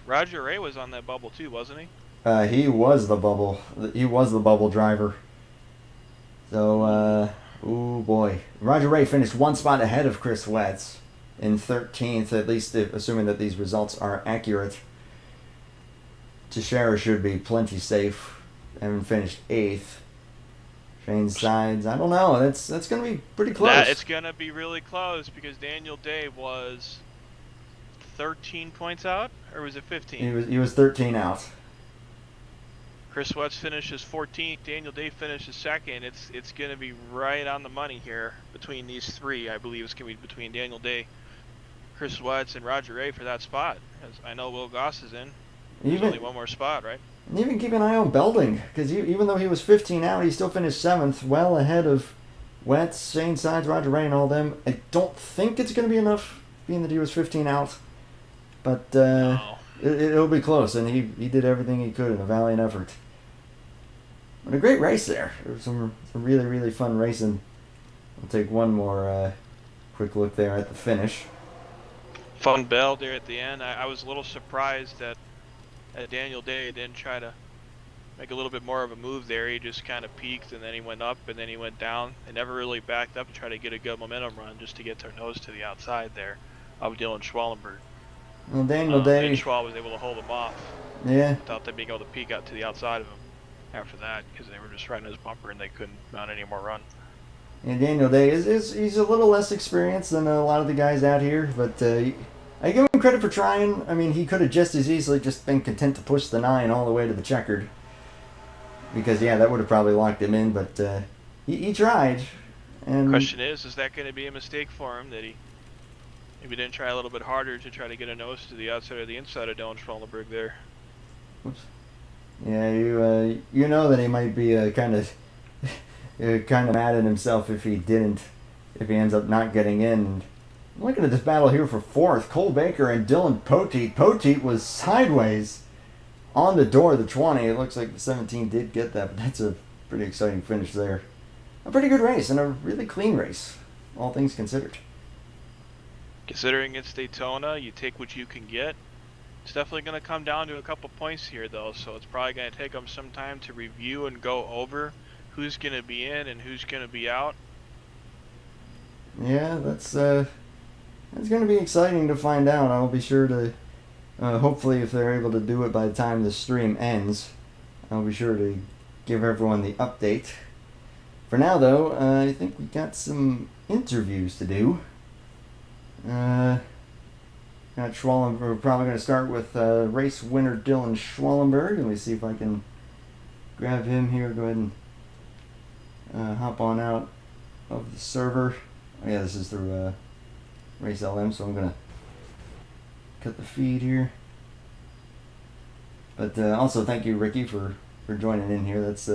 Roger Ray was on that bubble too, wasn't he? He was the bubble. He was the bubble driver. So, oh boy, Roger Ray finished one spot ahead of Chris Sweats in 13th, at least assuming that these results are accurate. Teixeira should be plenty safe and finished 8th. Shane Sides, I don't know. That's going to be pretty close. It's going to be really close because Daniel Day was 13 points out, or was it 15? He was 13 out. Chris Sweats finishes 14th. Daniel Day finishes 2nd. It's going to be right on the money here between these three. I believe it's going to be between Daniel Day, Chris Sweats, and Roger Ray for that spot. As I know Will Goss is in. There's only one more spot, right? And even keep an eye on Belding, because even though he was 15 out, he still finished 7th, well ahead of Wetz, Shane Sides, Roger Ray, and all them. I don't think it's going to be enough, being that he was 15 out. But No. it'll be close, and he did everything he could in a valiant effort. But a great race there. There was some really, really fun racing. I'll take one more quick look there at the finish. Fun bell there at the end. I was a little surprised that Daniel Day didn't try to make a little bit more of a move there. He just kind of peaked, and then he went up, and then he went down. They never really backed up to try to get a good momentum run just to get their nose to the outside there of Dylan Schwallenberg. Well, Daniel Day... And Schwal was able to hold him off. Yeah. Without them being able to peek out to the outside of him after that, because they were just riding his bumper and they couldn't mount any more run. And Daniel Day he's a little less experienced than a lot of the guys out here, but I give him credit for trying. I mean, he could have just as easily just been content to push the 9 all the way to the checkered. Because, yeah, that would have probably locked him in, but he tried. And question is that going to be a mistake for him, that he maybe didn't try a little bit harder to try to get a nose to the outside or the inside of Dylan Schwallenberg there? Oops. Yeah, you know that he might be kind of mad at himself if he ends up not getting in. And looking at this battle here for 4th, Cole Baker and Dylan Poteet. Poteet was sideways on the door of the 20. It looks like the 17 did get that, but that's a pretty exciting finish there. A pretty good race and a really clean race, all things considered. Considering it's Daytona, you take what you can get. It's definitely going to come down to a couple points here, though, so it's probably going to take them some time to review and go over who's going to be in and who's going to be out. Yeah, that's going to be exciting to find out. I'll be sure to, hopefully if they're able to do it by the time the stream ends, I'll be sure to give everyone the update. For now, though, I think we got some interviews to do. Got Schwallenberg. We're probably going to start with race winner Dylan Schwallenberg. Let me see if I can grab him here. Go ahead and hop on out of the server. Oh, yeah, this is through Race LM, so I'm going to cut the feed here. But also thank you, Ricky, for joining in here. That's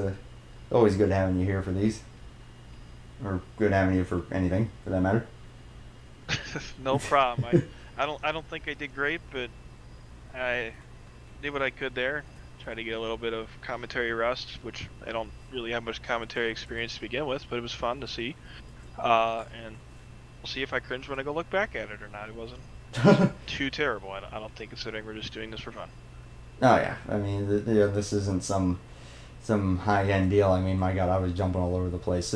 always good having you here for these. Or good having you for anything, for that matter. No problem. I don't think I did great, but I did what I could there. Tried to get a little bit of commentary rust, which I don't really have much commentary experience to begin with, but it was fun to see. And we'll see if I cringe when I go look back at it or not. It wasn't too terrible, I don't think, considering we're just doing this for fun. Oh yeah, I mean, this isn't some high-end deal. I mean, my God, I was jumping all over the place.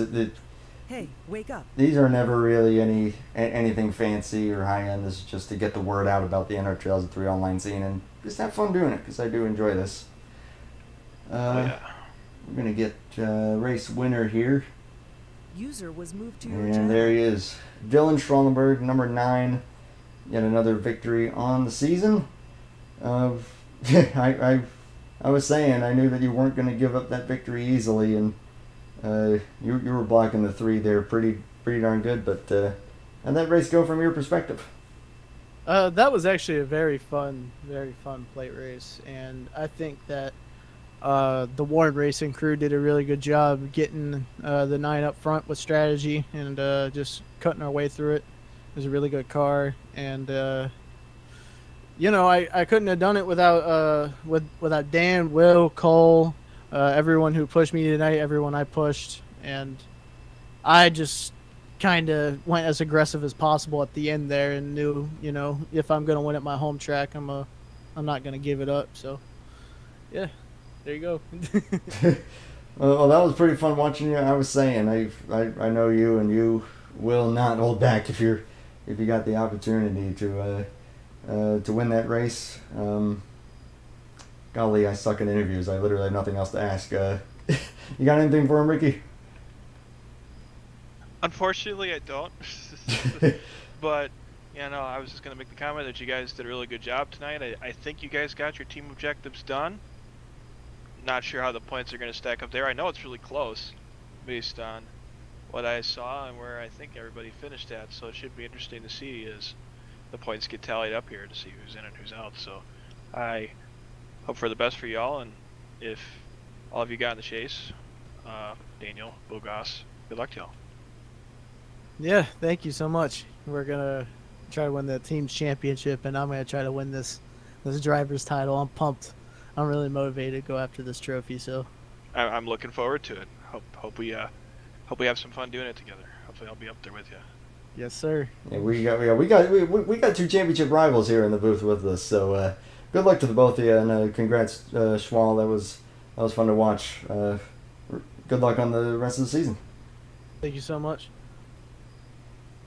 Hey, wake up. These are never really anything fancy or high-end. This is just to get the word out about the NR 2003 online scene and just have fun doing it, because I do enjoy this. Yeah. We're going to get race winner here. User was moved to your And channel. there he is. Dylan Schwallenberg, number 9. Yet another victory on the season. I was saying, I knew that you weren't going to give up that victory easily, and you were blocking the 3 there pretty darn good, but how'd that race go from your perspective? That was actually a very fun plate race, and I think that the Warren Racing crew did a really good job getting the 9 up front with strategy and just cutting our way through it. It was a really good car, and I couldn't have done it without Dan, Will, Cole, everyone who pushed me tonight, everyone I pushed, and I just kind of went as aggressive as possible at the end there and knew, if I'm gonna win at my home track, I'm not gonna give it up. So yeah, there you go. Well, that was pretty fun watching you. I was saying, I know you, and you will not hold back if you got the opportunity to win that race. Golly, I suck at interviews. I literally have nothing else to ask. You got anything for him, Ricky? Unfortunately, I don't. But, I was just going to make the comment that you guys did a really good job tonight. I think you guys got your team objectives done. Not sure how the points are going to stack up there. I know it's really close based on what I saw and where I think everybody finished at. So it should be interesting to see as the points get tallied up here to see who's in and who's out. So I hope for the best for y'all. And if all of you got in the chase, Daniel, Bogas, good luck to y'all. Yeah, thank you so much. We're gonna try to win the team's championship, and I'm gonna try to win this driver's title. I'm pumped. I'm really motivated to go after this trophy. So I'm looking forward to it. Hope we have some fun doing it together. Hopefully I'll be up there with you. yes, sir. Yeah, we got two championship rivals here in the booth with us. So good luck to the both of you, and congrats, Schwal. That was fun to watch. Good luck on the rest of the season. Thank you so much.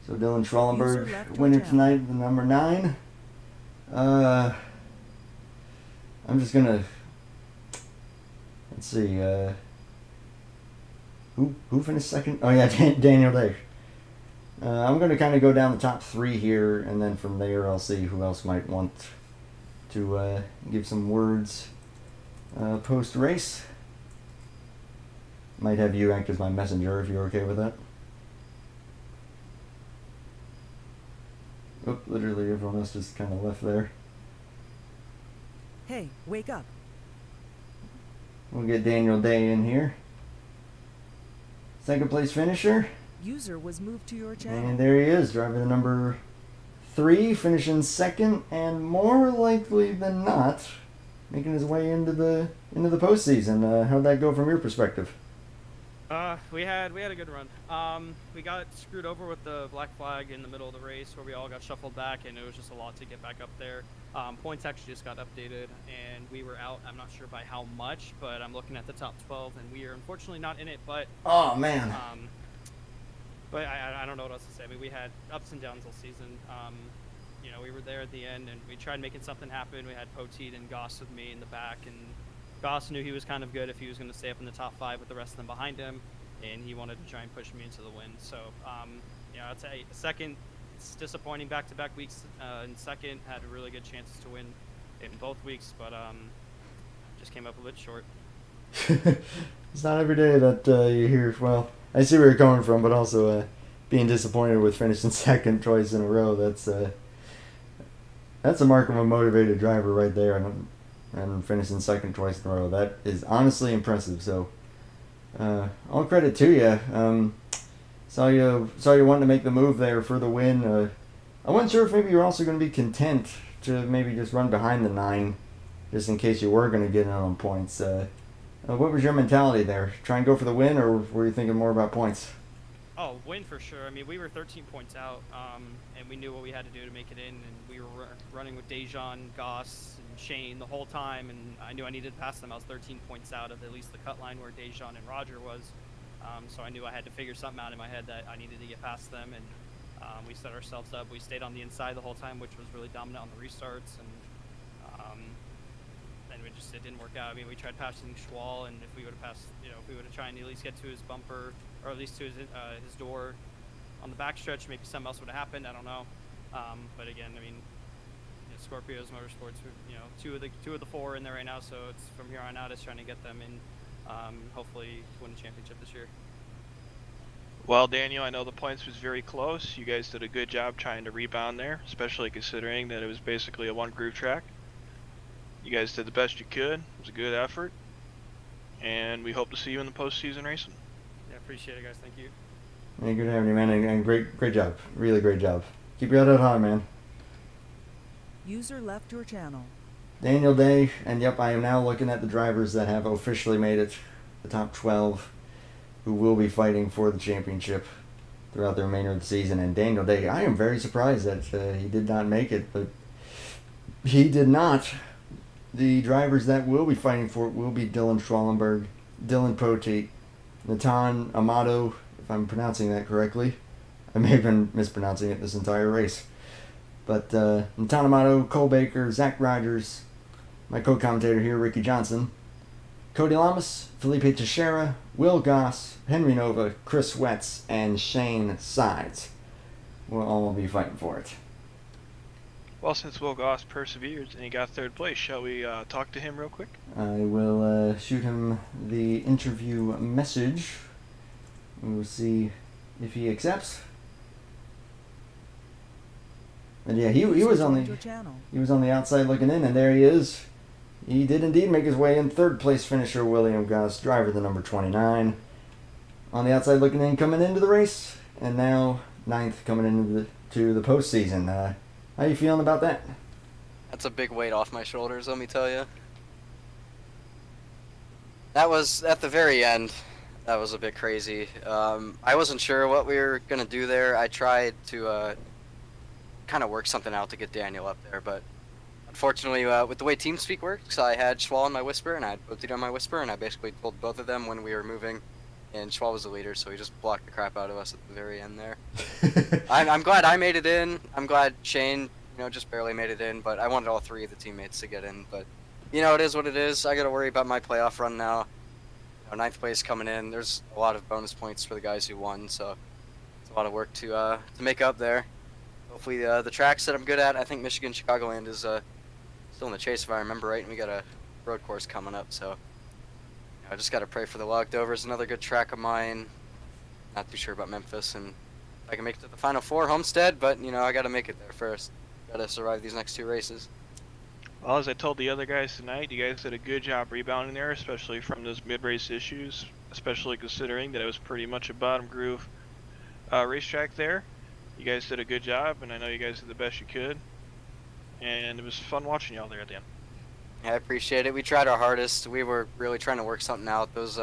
So Dylan User Schwallenberg, left your winner channel. tonight, the number 9. I'm just gonna let's see. Who finished second? Oh yeah, Daniel Day. I'm gonna kind of go down the top 3 here, and then from there I'll see who else might want to give some words post race. Might have you act as my messenger if you're okay with that. Oh, literally everyone else just kind of left there. Hey, wake up. We'll get Daniel Day in here. Second place finisher. User was moved to your channel. And there he is, driving the number 3, finishing second, and more likely than not, making his way into the postseason. How'd that go from your perspective? We had a good run. We got screwed over with the black flag in the middle of the race where we all got shuffled back, and it was just a lot to get back up there. Points actually just got updated, and we were out. I'm not sure by how much, but I'm looking at the top 12, and we are unfortunately not in it. But Oh man. but I don't know what else to say. I mean, we had ups and downs all season. We were there at the end, and we tried making something happen. We had Poteet and Goss with me in the back, and Goss knew he was kind of good if he was going to stay up in the top 5 with the rest of them behind him, and he wanted to try and push me into the win. So, I'd say second, it's disappointing back-to-back weeks. In second, had really good chances to win in both weeks, but just came up a bit short. It's not every day that you hear. Well, I see where you're coming from, but also being disappointed with finishing second twice in a row. That's a mark of a motivated driver right there, and finishing second twice in a row. That is honestly impressive. So, all credit to you. Saw you wanting to make the move there for the win. I wasn't sure if maybe you're also going to be content to maybe just run behind the 9, just in case you were going to get in on points. What was your mentality there? Try and go for the win, or were you thinking more about points? Oh, win for sure. I mean, we were 13 points out, and we knew what we had to do to make it in, and we were running with Dejan, Goss, and Shane the whole time, and I knew I needed to pass them. I was 13 points out of at least the cut line where Dejan and Roger was, so I knew I had to figure something out in my head that I needed to get past them, and we set ourselves up. We stayed on the inside the whole time, which was really dominant on the restarts, and it didn't work out. I mean, we tried passing Schwal, and if we would have passed, if we would have tried and at least get to his bumper, or at least to his door on the backstretch, maybe something else would have happened. I don't know. But again, I mean, Scorpios Motorsports, two of the 4 in there right now, so it's from here on out, it's trying to get them in, hopefully to win the championship this year. Well, Daniel, I know the points was very close. You guys did a good job trying to rebound there, especially considering that it was basically a 1-groove track. You guys did the best you could. It was a good effort, and we hope to see you in the postseason racing. Yeah, appreciate it, guys. Thank you. Hey, good having you, man, and great job. Really great job. Keep your head up high, man. User left your channel. Daniel Day, and yep, I am now looking at the drivers that have officially made it, the top 12, who will be fighting for the championship throughout the remainder of the season. And Daniel Day, I am very surprised that he did not make it, but he did not. The drivers that will be fighting for it will be Dylan Schwallenberg, Dylan Poteet, Natan Amato, if I'm pronouncing that correctly. I may have been mispronouncing it this entire race. But Natan Amato, Cole Baker, Zach Rogers, my co-commentator here, Ricky Johnson, Cody Lamas, Felipe Teixeira, Will Goss, Henry Nova, Chris Wetz, and Shane Sides will all be fighting for it. Well, since Will Goss persevered and he got third place, shall we talk to him real quick? I will shoot him the interview message. We will see if he accepts. And yeah, he was on the outside looking in, and there he is. He did indeed make his way in. Third place finisher William Goss, driver the number 29. On the outside looking in, coming into the race, and now ninth coming into the postseason. How you feeling about that? That's a big weight off my shoulders, let me tell you. That was at the very end. That was a bit crazy. I wasn't sure what we were gonna do there. I tried to kind of work something out to get Daniel up there, but unfortunately, with the way TeamSpeak works, I had Schwal on my Whisper and I had Poteet on my Whisper, and I basically told both of them when we were moving, and Schwal was the leader, so he just blocked the crap out of us at the very end there. I'm glad I made it in. I'm glad Shane, just barely made it in, but I wanted all three of the teammates to get in. But, it is what it is. I got to worry about my playoff run now. Ninth place coming in. There's a lot of bonus points for the guys who won, so it's a lot of work to make up there. Hopefully the tracks that I'm good at, I think Michigan Chicagoland is still in the chase if I remember right, and we got a road course coming up, so I just got to pray for the Logged Over is another good track of mine. Not too sure about Memphis, and I can make it to the Final Four, Homestead, but I got to make it there first. Got to survive these next two races. Well, as I told the other guys tonight, you guys did a good job rebounding there, especially from those mid-race issues, especially considering that it was pretty much a bottom groove racetrack there. You guys did a good job, and I know you guys did the best you could, and it was fun watching y'all there at the end. Yeah, I appreciate it. We tried our hardest. We were really trying to work something out. Those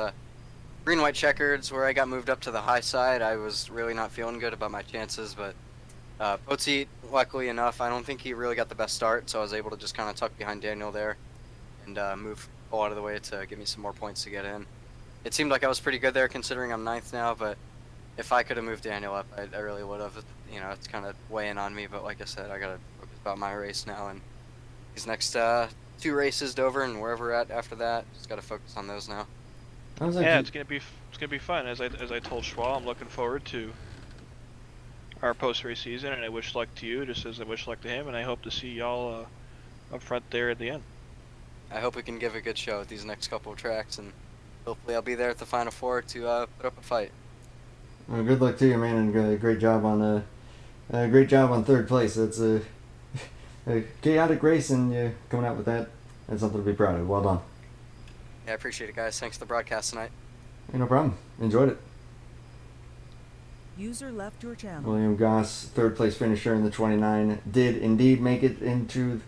green-white checkers where I got moved up to the high side, I was really not feeling good about my chances, but Poteet, luckily enough, I don't think he really got the best start, so I was able to just kind of tuck behind Daniel there and move a lot of the way to give me some more points to get in. It seemed like I was pretty good there considering I'm ninth now, but if I could have moved Daniel up, I really would have. It's kind of weighing on me, but like I said, I got to focus about my race now, and these next two races, Dover and wherever we're at after that, just got to focus on those now. Yeah, it's gonna be fun. As I told Schwal, I'm looking forward to our post-race season, and I wish luck to you, just as I wish luck to him, and I hope to see y'all up front there at the end. I hope we can give a good show at these next couple of tracks, and hopefully I'll be there at the Final Four to put up a fight. Well, good luck to you, man, and great job on third place. That's a chaotic race, and you coming out with that. That's something to be proud of. Well done. Yeah, I appreciate it, guys. Thanks for the broadcast tonight. Hey, no problem. Enjoyed it. User left your channel. William Goss, third place finisher in the 29, did indeed make it into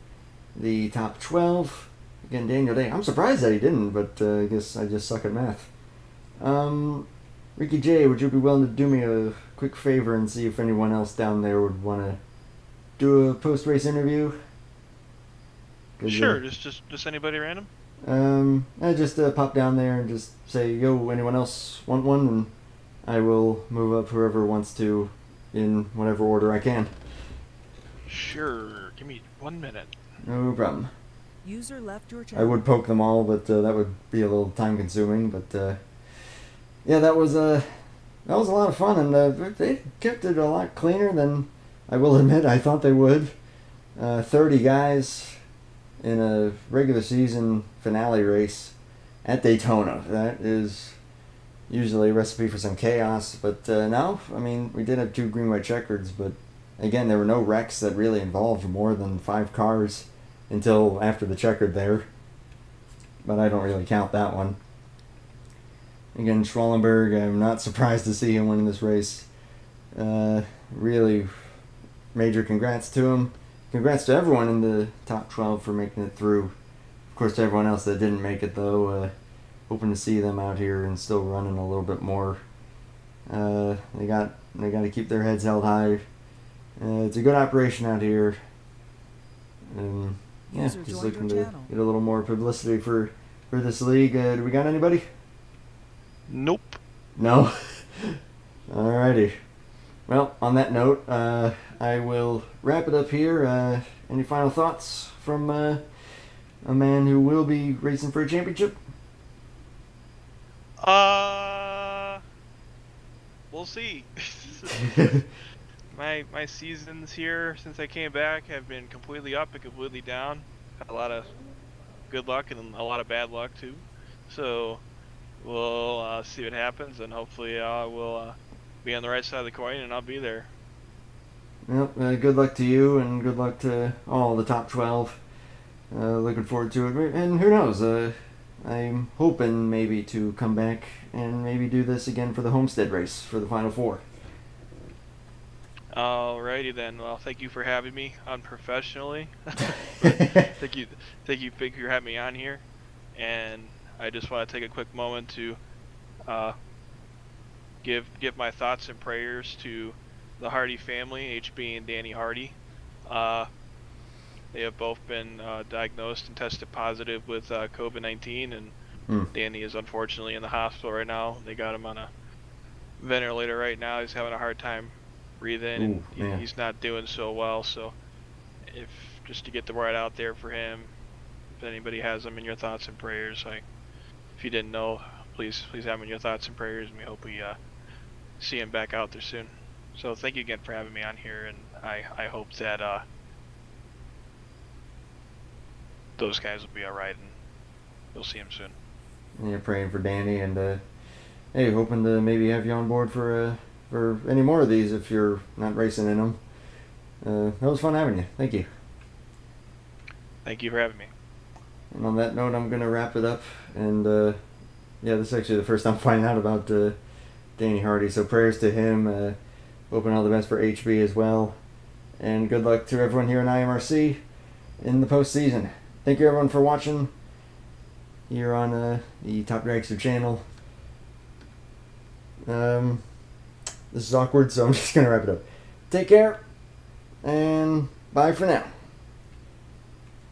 the top 12. Again, Daniel Day. I'm surprised that he didn't, but I guess I just suck at math. Ricky J, would you be willing to do me a quick favor and see if anyone else down there would want to do a post-race interview? Sure, just anybody random? I just pop down there and just say, yo, anyone else want one? And I will move up whoever wants to in whatever order I can. Sure, give me 1 minute. No problem. User left your channel. I would poke them all, but that would be a little time consuming. But yeah, that was a lot of fun, and they kept it a lot cleaner than I will admit I thought they would. 30 guys in a regular season finale race at Daytona. That is usually a recipe for some chaos, but no, I mean, we did have two green-white checkers, but again, there were no wrecks that really involved more than 5 cars until after the checkered there, but I don't really count that one. Again, Schwallenberg, I'm not surprised to see him winning this race. Really major congrats to him. Congrats to everyone in the top 12 for making it through Of course, to everyone else that didn't make it, though, hoping to see them out here and still running a little bit more. They got to keep their heads held high. It's a good operation out here. Yeah, User just joined looking your to channel. get a little more publicity for this league. Do we got anybody? Nope. No? Alrighty. Well, on that note, I will wrap it up here. Any final thoughts from a man who will be racing for a championship? We'll see. My seasons here since I came back have been completely up and completely down. Had a lot of good luck and a lot of bad luck too. So we'll see what happens, and hopefully we'll be on the right side of the coin, and I'll be there. Well, good luck to you, and good luck to all the top 12. Looking forward to it. And who knows, I'm hoping maybe to come back and maybe do this again for the Homestead race for the Final Four. Alrighty then. Well, thank you for having me unprofessionally. Thank you for having me on here. And I just want to take a quick moment to give my thoughts and prayers to the Hardy family, HB and Danny Hardy. They have both been diagnosed and tested positive with COVID-19, and Danny is unfortunately in the hospital right now. They got him on a ventilator right now. He's having a hard time breathing, and he's not doing so well. So, if just to get the word out there for him, if anybody has him in your thoughts and prayers, if you didn't know, please have him in your thoughts and prayers, and we hope we see him back out there soon. So thank you again for having me on here, and I hope that those guys will be all right, and you'll see him soon. Yeah, praying for Danny, and hey, hoping to maybe have you on board for any more of these if you're not racing in them. That was fun having you. Thank you. Thank you for having me. And on that note, I'm gonna wrap it up. And yeah, this is actually the first time finding out about Danny Hardy. So prayers to him. Hoping all the best for HB as well. And good luck to everyone here in IMRC in the postseason. Thank you everyone for watching here on the Top Dragster channel. This is awkward, so I'm just gonna wrap it up. Take care, and bye for now.